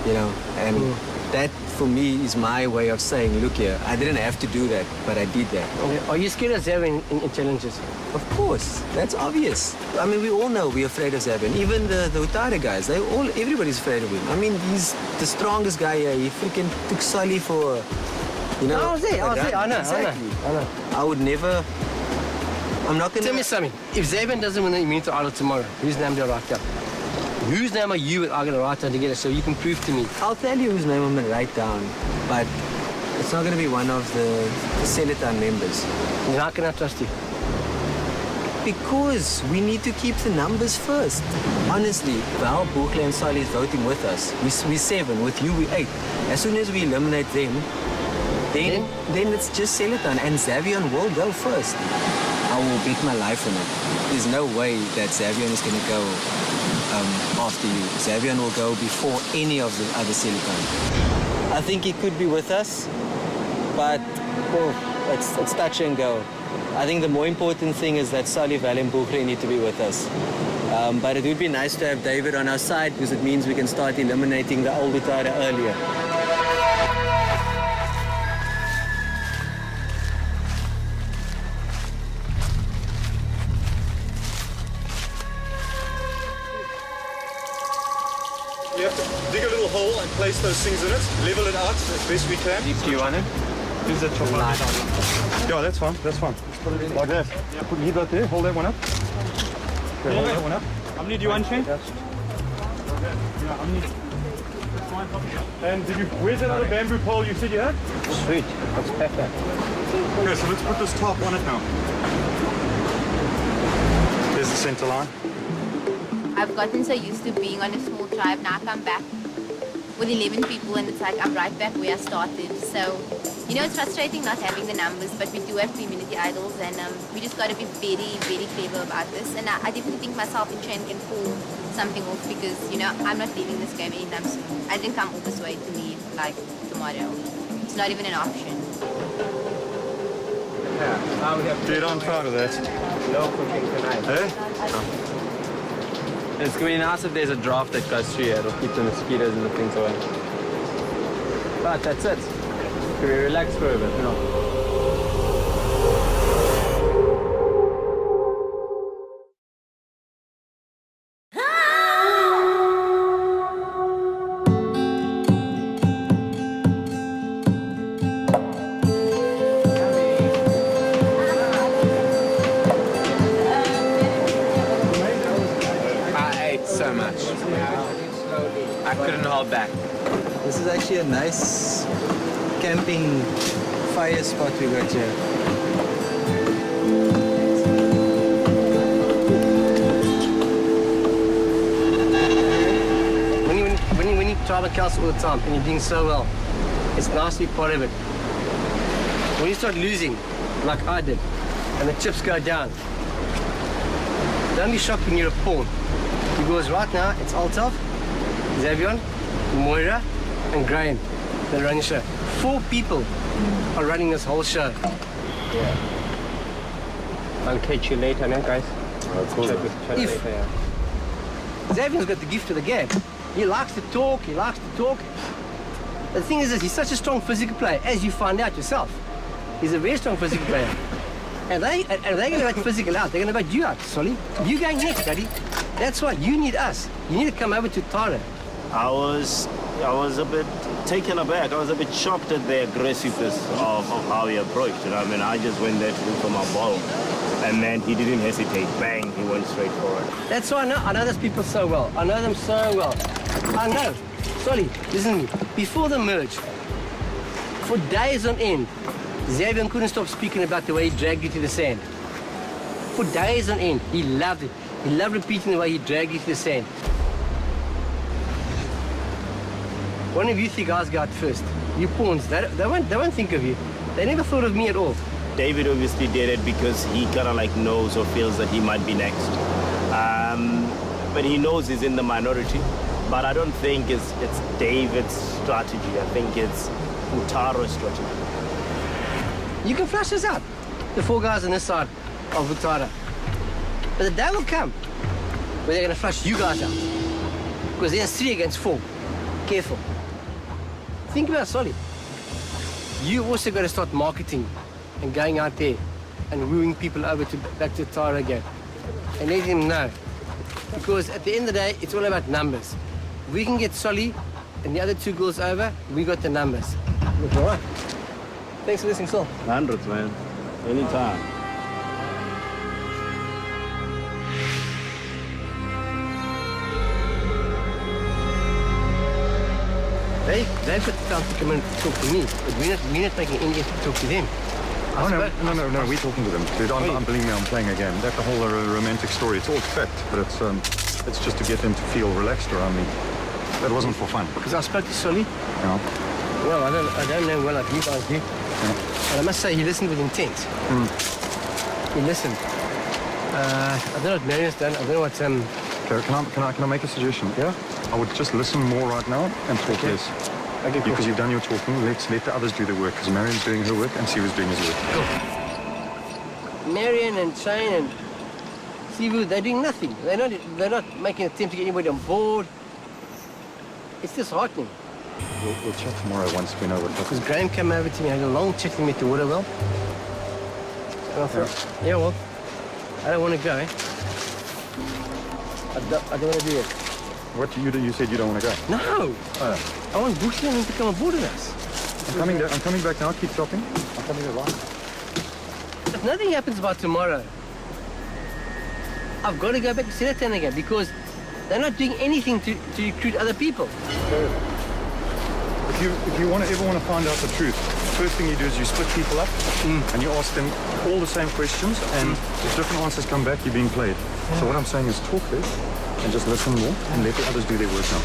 know, and that for me is my way of saying, look here, I didn't have to do that, but I did that. Okay. Are you scared of Xavion in challenges? Of course, that's obvious. I mean, we all know we're afraid of Xavion. Even the Utara guys, everybody's afraid of him. I mean, he's the strongest guy here. He freaking took Sully for, you know. I was there, I know, exactly. I know. I would never, I'm not going to... Tell me something. If Xavion doesn't win the immunity idol tomorrow, whose name do I write down? Whose name are you and I going to write down together so you can prove to me? I'll tell you whose name I'm going to write down, but it's not going to be one of the Silaton members. Then how can I trust you? Because we need to keep the numbers first. Honestly, Val, Bukle and Sally is voting with us. We're 7, with you we're 8. As soon as we eliminate them, then it's just Silaton, and Xavion will go first. I will bet my life on it. There's no way that Xavion is going to go after you. Xavion will go before any of the other Silaton. I think he could be with us, but it's touch and go. I think the more important thing is that Sally, Val and Bukle need to be with us. But it would be nice to have David on our side because it means we can start eliminating the old Utara earlier. You have to dig a little hole and place those things in it, level it out as best we can. Do you want it? Use that chopper. Yeah, that's fine, that's fine. Like that. Leave that there, hold that one up. Okay, hold that one up. How many do you want, Shane? Yeah, how many? And where's that other bamboo pole you said you had? Sweet, that's perfect. Okay, so let's put this top on it now. There's the center line. I've gotten so used to being on a small tribe. Now I come back with 11 people and it's like I'm right back where I started. So, you know, it's frustrating not having the numbers, but we do have community idols and we just got to be very, very clever about this. And I definitely think myself and Shane can pull something off because, you know, I'm not leaving this game anytime soon. I didn't come all this way to leave, like, tomorrow. It's not even an option. Yeah, dude, I'm proud of that. No cooking tonight. Eh? It's going to be nice if there's a draft that goes through here. It'll keep the mosquitoes and the things away. But that's it. Can we relax for a bit? No. I couldn't hold back. This is actually a nice camping fire spot we got here. tribal council all the time and you're doing so well. It's nice to be part of it. When you start losing, like I did, and the chips go down, don't be shocked when you're a pawn. Because right now, it's Altaf, Xavier, Moira, and Graham that are running the show. 4 people are running this whole show. Yeah. I'll catch you later, man, guys. If Xavier's got the gift of the gab, he likes to talk, The thing is this, he's such a strong physical player, as you find out yourself. He's a very strong physical player. And they're going to vote physical out. They're going to vote you out, Solly. You going next, buddy. That's why you need us. You need to come over to Tara. I was a bit taken aback. I was a bit shocked at the aggressiveness of how he approached it. I mean, I just went there to look for my ball. And then he didn't hesitate. Bang, he went straight for it. That's why I know those people so well. I know them so well. I know. Solly, listen to me. Before the merge, for days on end, Xavier couldn't stop speaking about the way he dragged you to the sand. For days on end, he loved it. He loved repeating the way he dragged you to the sand. One of you 3 guys go out first. You pawns, they won't think of you. They never thought of me at all. David obviously did it because he kind of like knows or feels that he might be next. But he knows he's in the minority. But I don't think it's David's strategy. I think it's Utaro's strategy. You can flush us out, the 4 guys on this side of Utara. But the day will come where they're going to flush you guys out. Because there's 3 against 4. Careful. Think about Solly. You also got to start marketing and going out there and wooing people over back to Tara again. And letting them know. Because at the end of the day, it's all about numbers. If we can get Solly and the other 2 girls over, we got the numbers. Look, all right. Thanks for listening, Sol. Hundreds, man. Anytime. They've got the time to come and talk to me, but we're not making any effort to talk to them. Oh, no, we're talking to them. Dude, believe me, I'm playing again. That the whole romantic story, it's all fact, but it's just to get them to feel relaxed around me. That wasn't for fun. Because I spoke to Solly. Yeah. Well, I don't know well like you guys do. Yeah. But I must say, he listened with intent. He listened. I don't know what Marion's done. I don't know what... Okay, can I make a suggestion? Yeah? I would just listen more right now and talk less. Okay, cool. Because you've done your talking, let's let the others do their work. Because Marion's doing her work and Sivu's doing his work. Cool. Marion and Shane and Sivu, they're doing nothing. They're not making an attempt to get anybody on board. It's disheartening. We'll chat tomorrow once we know what... Because Graham came over to me, I had a long chat with me at the Waterwell. And I thought, yeah, well, I don't want to go. I don't want to do it. What you said you don't want to go? No! Oh. I want Bushland to come aboard with us. I'm coming back now, keep talking. I'm coming along. If nothing happens by tomorrow, I've got to go back to Selatan again because they're not doing anything to recruit other people. If you ever want to find out the truth, first thing you do is you split people up and you ask them all the same questions, and if different answers come back, you're being played. So what I'm saying is talk less and just listen more and let the others do their work now.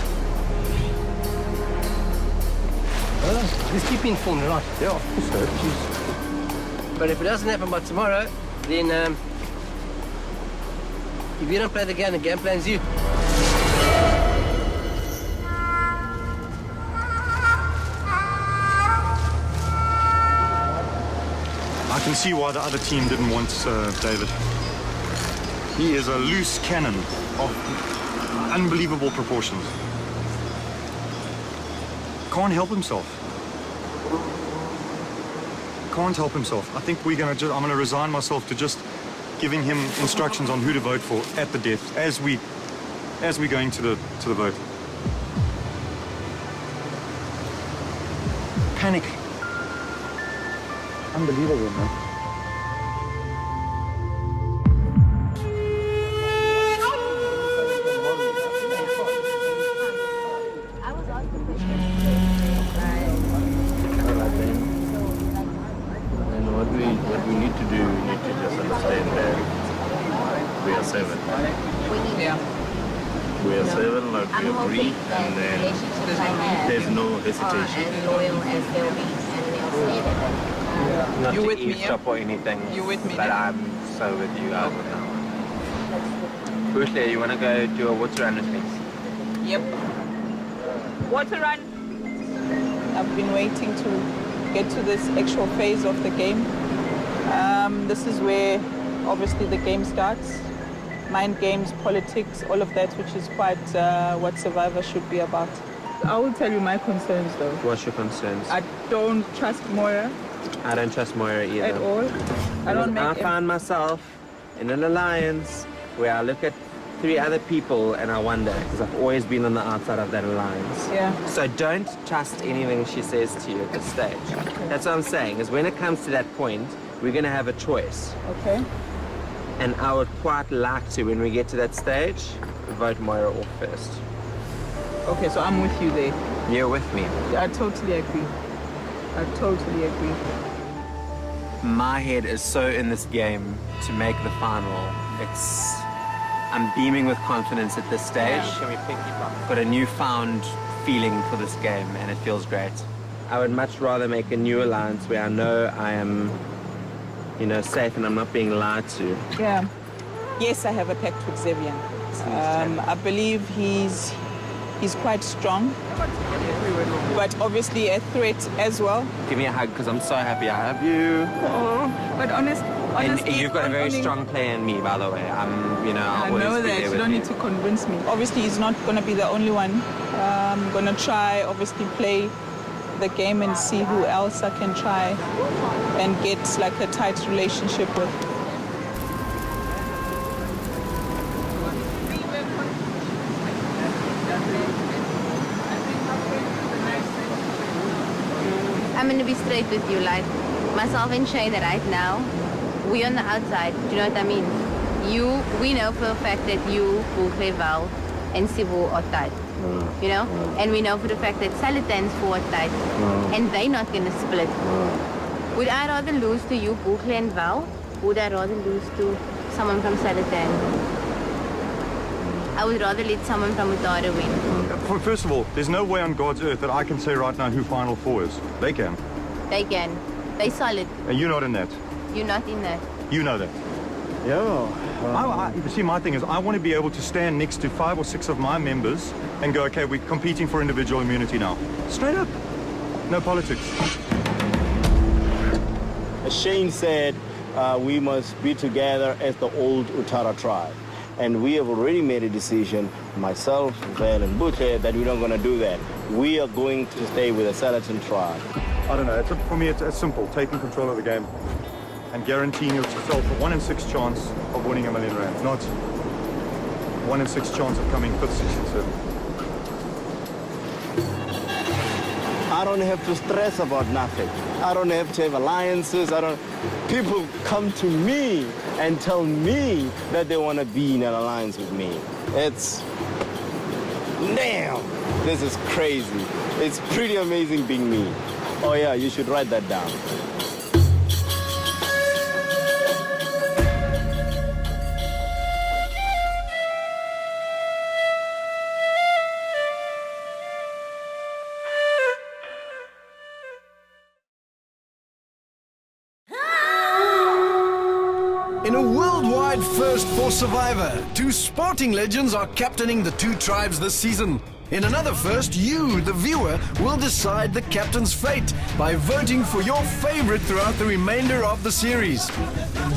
Just keep me informed, right? Yeah, of course so. But if it doesn't happen by tomorrow, then if you don't play the game plan's you. I can see why the other team didn't want David. He is a loose cannon of unbelievable proportions. Can't help himself. Can't help himself. I think I'm going to resign myself to just giving him instructions on who to vote for at the death as we're going to the vote. Panic. Unbelievable, man. What we need to do, we need to just understand that we are 7. Yeah. We are 7, like we agree, and then there's no hesitation. As loyal as they'll be, and they'll stay there. Not You to with me, eavesdrop or anything. You with me, But yeah? I'm so with you guys now. Bootley, you want to go do a water run with me? Yep. Water run. I've been waiting to get to this actual phase of the game. This is where obviously the game starts. Mind games, politics, all of that, which is quite what Survivor should be about. I will tell you my concerns though. What's your concerns? I don't trust Moira I don't trust Moira either. at all. I don't make I find myself in an alliance where I look at 3 other people and I wonder, because I've always been on the outside of that alliance. Yeah. So don't trust anything she says to you at this stage. That's what I'm saying, is when it comes to that point, we're going to have a choice. Okay. And I would quite like to, when we get to that stage, vote Moira off first. Okay, so I'm with you there. You're with me. I totally agree. I totally agree. My head is so in this game to make the final. I'm beaming with confidence at this stage. Got a newfound feeling for this game and it feels great. I would much rather make a new alliance where I know I am, safe and I'm not being lied to. Yeah. Yes, I have a pact with Xavier. I believe he's quite strong, but obviously a threat as well. Give me a hug because I'm so happy I have you. Oh, but honestly, and you've got a very strong player in me, by the way. I I'll know always be that. there You with don't need to convince me. Obviously, he's not going to be the only one. I'm going to try, obviously, play the game and see who else I can try and get like a tight relationship with. I'm going to be straight with you, like myself and Shane right now, we on the outside, do you know what I mean? We know for a fact that you, Val, and Sibu are tight, you know? And we know for the fact that Salatan's 4 are tight, and they're not going to split. Would I rather lose to you, Bukle and Val? Would I rather lose to someone from Salatan? I would rather let someone from Utara win. First of all, there's no way on God's earth that I can say right now who Final 4 is. They can. They can. They solid. And you're not in that. You're not in that. You know that. Yeah. See, my thing is I want to be able to stand next to 5 or 6 of my members and go, okay, we're competing for individual immunity now. Straight up. No politics. As Shane said, we must be together as the old Utara tribe. And we have already made a decision, myself, Val, and Butcher, that we're not going to do that. We are going to stay with the Salatan tribe. I don't know. For me, it's simple. Taking control of the game and guaranteeing yourself a 1 in 6 chance of winning R1 million, not 1 in 6 chance of coming 5th, 6th, and 7th. I don't have to stress about nothing. I don't have to have alliances. People come to me and tell me that they want to be in an alliance with me. Damn, this is crazy. It's pretty amazing being me. Oh yeah, you should write that down. In a worldwide first for Survivor, 2 sporting legends are captaining the 2 tribes this season. In another first, you, the viewer, will decide the captain's fate by voting for your favorite throughout the remainder of the series.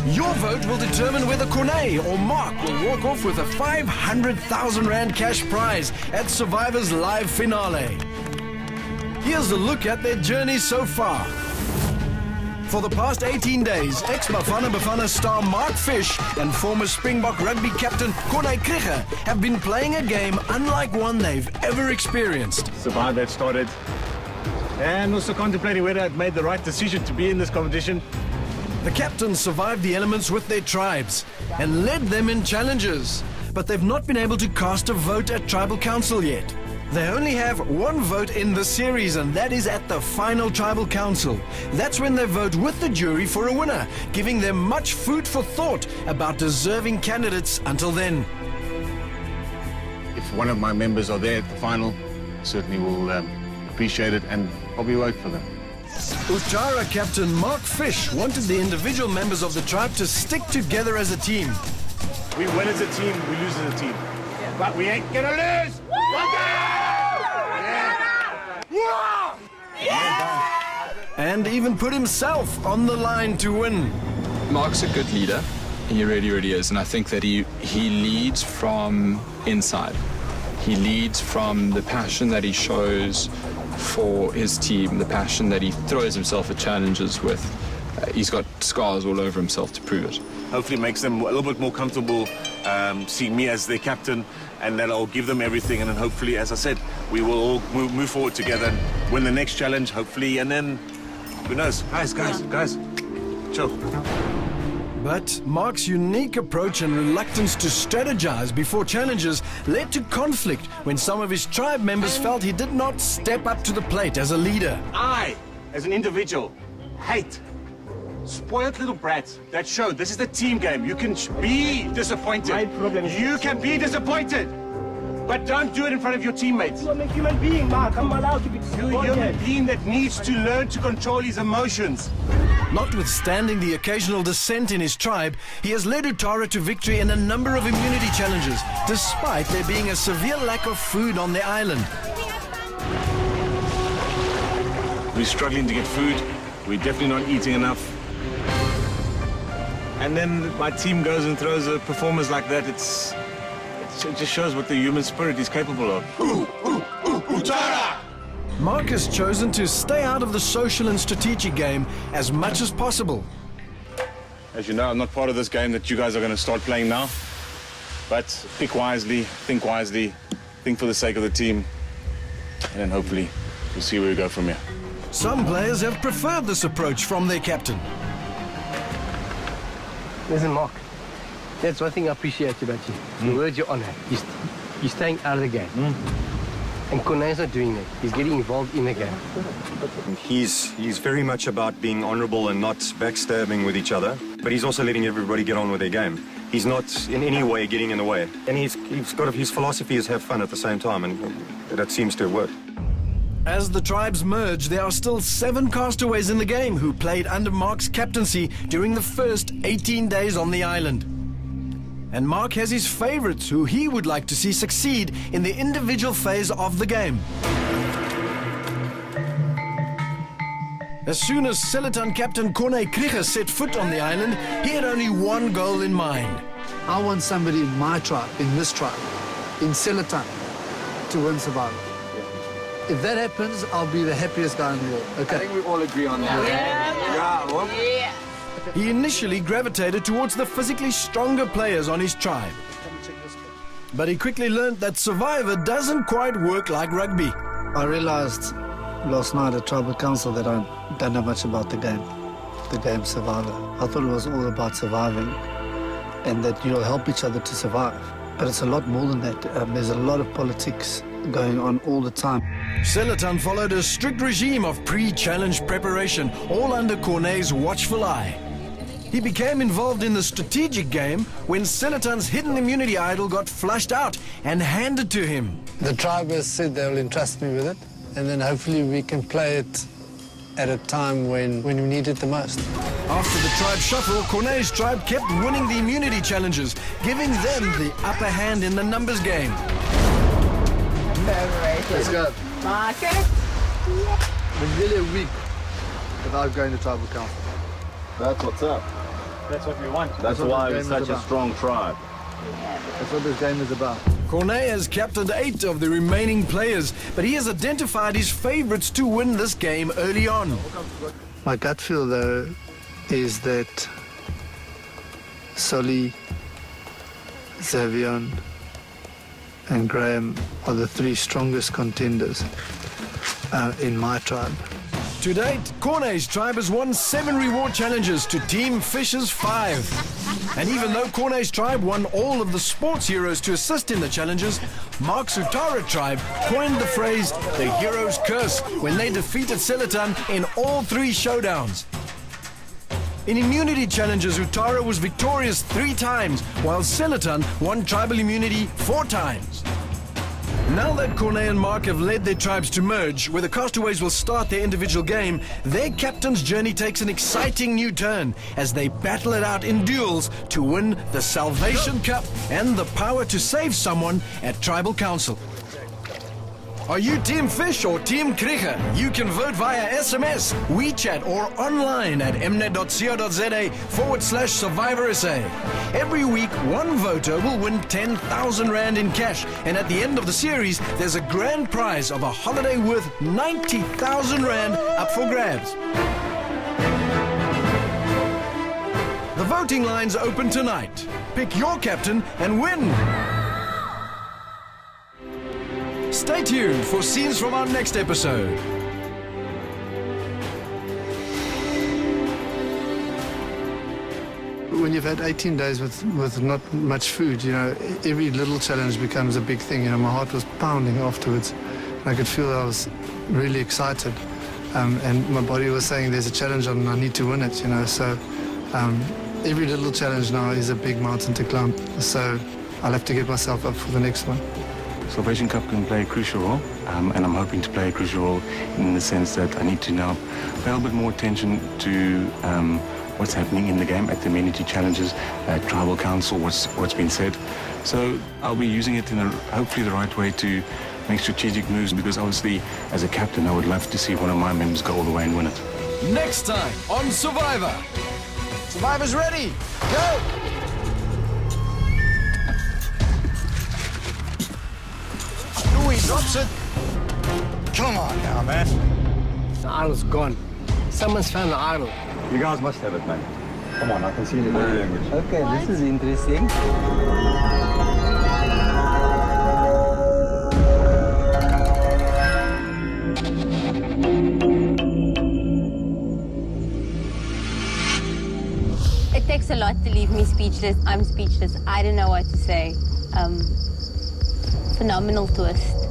Your vote will determine whether Corne or Mark will walk off with a 500,000 Rand cash prize at Survivor's live finale. Here's a look at their journey so far. For the past 18 days, ex-Bafana Bafana star Mark Fish and former Springbok rugby captain Corne Krige have been playing a game unlike one they've ever experienced. Survivor had started and also contemplating whether I'd made the right decision to be in this competition. The captains survived the elements with their tribes and led them in challenges, but they've not been able to cast a vote at Tribal Council yet. They only have 1 vote in the series, and that is at the final Tribal Council. That's when they vote with the jury for a winner, giving them much food for thought about deserving candidates until then. If one of my members are there at the final, certainly will appreciate it and probably vote for them. Utara captain Mark Fish wanted the individual members of the tribe to stick together as a team. We win as a team, we lose as a team. But we ain't gonna lose! And even put himself on the line to win. Mark's a good leader. He really is. And I think that he leads from inside. He leads from the passion that he shows for his team, the passion that he throws himself at challenges with. He's got scars all over himself to prove it. Hopefully makes them a little bit more comfortable seeing me as their captain, and then I'll give them everything, and then hopefully, as I said, we will all move forward together and win the next challenge, hopefully, and then, who knows? Guys, chill. But Mark's unique approach and reluctance to strategize before challenges led to conflict when some of his tribe members felt he did not step up to the plate as a leader. I, as an individual, hate spoiled little brats that show this is the team game. You can be disappointed. My problem is you can be disappointed, but don't do it in front of your teammates. I'm a human being, Mark. I'm allowed to be disappointed. You're a human being that needs to learn to control his emotions. Notwithstanding the occasional dissent in his tribe, he has led Utara to victory in a number of immunity challenges, despite there being a severe lack of food on the island. We're struggling to get food. We're definitely not eating enough. And then my team goes and throws a performance like that. It just shows what the human spirit is capable of. Utara! Mark has chosen to stay out of the social and strategic game as much as possible. As you know, I'm not part of this game that you guys are going to start playing now. But pick wisely, think for the sake of the team, and then hopefully we'll see where we go from here. Some players have preferred this approach from their captain. Listen, Mark, that's one thing I appreciate about you. The words you're honor. You're staying out of the game. And Corné's not doing that. He's getting involved in the game. He's very much about being honourable and not backstabbing with each other, but he's also letting everybody get on with their game. He's not in any way getting in the way. And his philosophy is have fun at the same time, and that seems to have worked. As the tribes merge, there are still 7 castaways in the game who played under Mark's captaincy during the first 18 days on the island. And Mark has his favourites who he would like to see succeed in the individual phase of the game. As soon as Seletan captain Corné Krieger set foot on the island, he had only one goal in mind. I want somebody in my tribe, in this tribe, in Seletan, to win survival. If that happens, I'll be the happiest guy in the world. Okay. I think we all agree on that. Yeah. He initially gravitated towards the physically stronger players on his tribe. But he quickly learned that Survivor doesn't quite work like rugby. I realized last night at Tribal Council that I don't know much about the game Survivor. I thought it was all about surviving and that you'll help each other to survive. But it's a lot more than that. There's a lot of politics going on all the time. Seletan followed a strict regime of pre-challenge preparation, all under Corné's watchful eye. He became involved in the strategic game when Seletan's hidden immunity idol got flushed out and handed to him. The tribe has said they'll entrust me with it, and then hopefully we can play it at a time when we need it the most. After the tribe shuffle, Corné's tribe kept winning the immunity challenges, giving them the upper hand in the numbers game. Let's go. Marker. It's nearly a week without going to Tribal Council. That's what's up. That's what we want. That's why we're such a strong tribe. That's what this game is about. Corné has captained 8 of the remaining players, but he has identified his favourites to win this game early on. My gut feel, though, is that Solly, Xavier, and Graham are the 3 strongest contenders in my tribe. To date, Corné's tribe has won 7 reward challenges to Team Fish's 5. And even though Corné's tribe won all of the sports heroes to assist in the challenges, Mark's Utara tribe coined the phrase the hero's curse when they defeated Seletan in all 3 showdowns. In immunity challenges, Utara was victorious 3 times, while Seletan won tribal immunity 4 times. Now that Cornet and Mark have led their tribes to merge, where the castaways will start their individual game, their captain's journey takes an exciting new turn as they battle it out in duels to win the Salvation Cup and the power to save someone at Tribal Council. Are you Team Fish or Team Krige? You can vote via SMS, WeChat or online at mnet.co.za/SurvivorSA. Every week, one voter will win 10,000 Rand in cash, and at the end of the series, there's a grand prize of a holiday worth 90,000 Rand up for grabs. The voting lines open tonight. Pick your captain and win! Stay tuned for scenes from our next episode. When you've had 18 days with not much food, you know, every little challenge becomes a big thing. You know, my heart was pounding afterwards. I could feel I was really excited. And my body was saying there's a challenge on and I need to win it, you know. So every little challenge now is a big mountain to climb. So I'll have to get myself up for the next one. Salvation Cup can play a crucial role, and I'm hoping to play a crucial role in the sense that I need to now pay a little bit more attention to what's happening in the game at the amenity challenges, at Tribal Council, what's been said. So I'll be using it in hopefully the right way to make strategic moves, because obviously as a captain I would love to see one of my members go all the way and win it. Next time on Survivor. Survivor's ready. Go! He drops it. Come on now, man. The idol's gone. Someone's found the idol. You guys must have it, man. Come on, I can see the body language. Okay, this is interesting. It takes a lot to leave me speechless. I'm speechless. I don't know what to say. Phenomenal twist.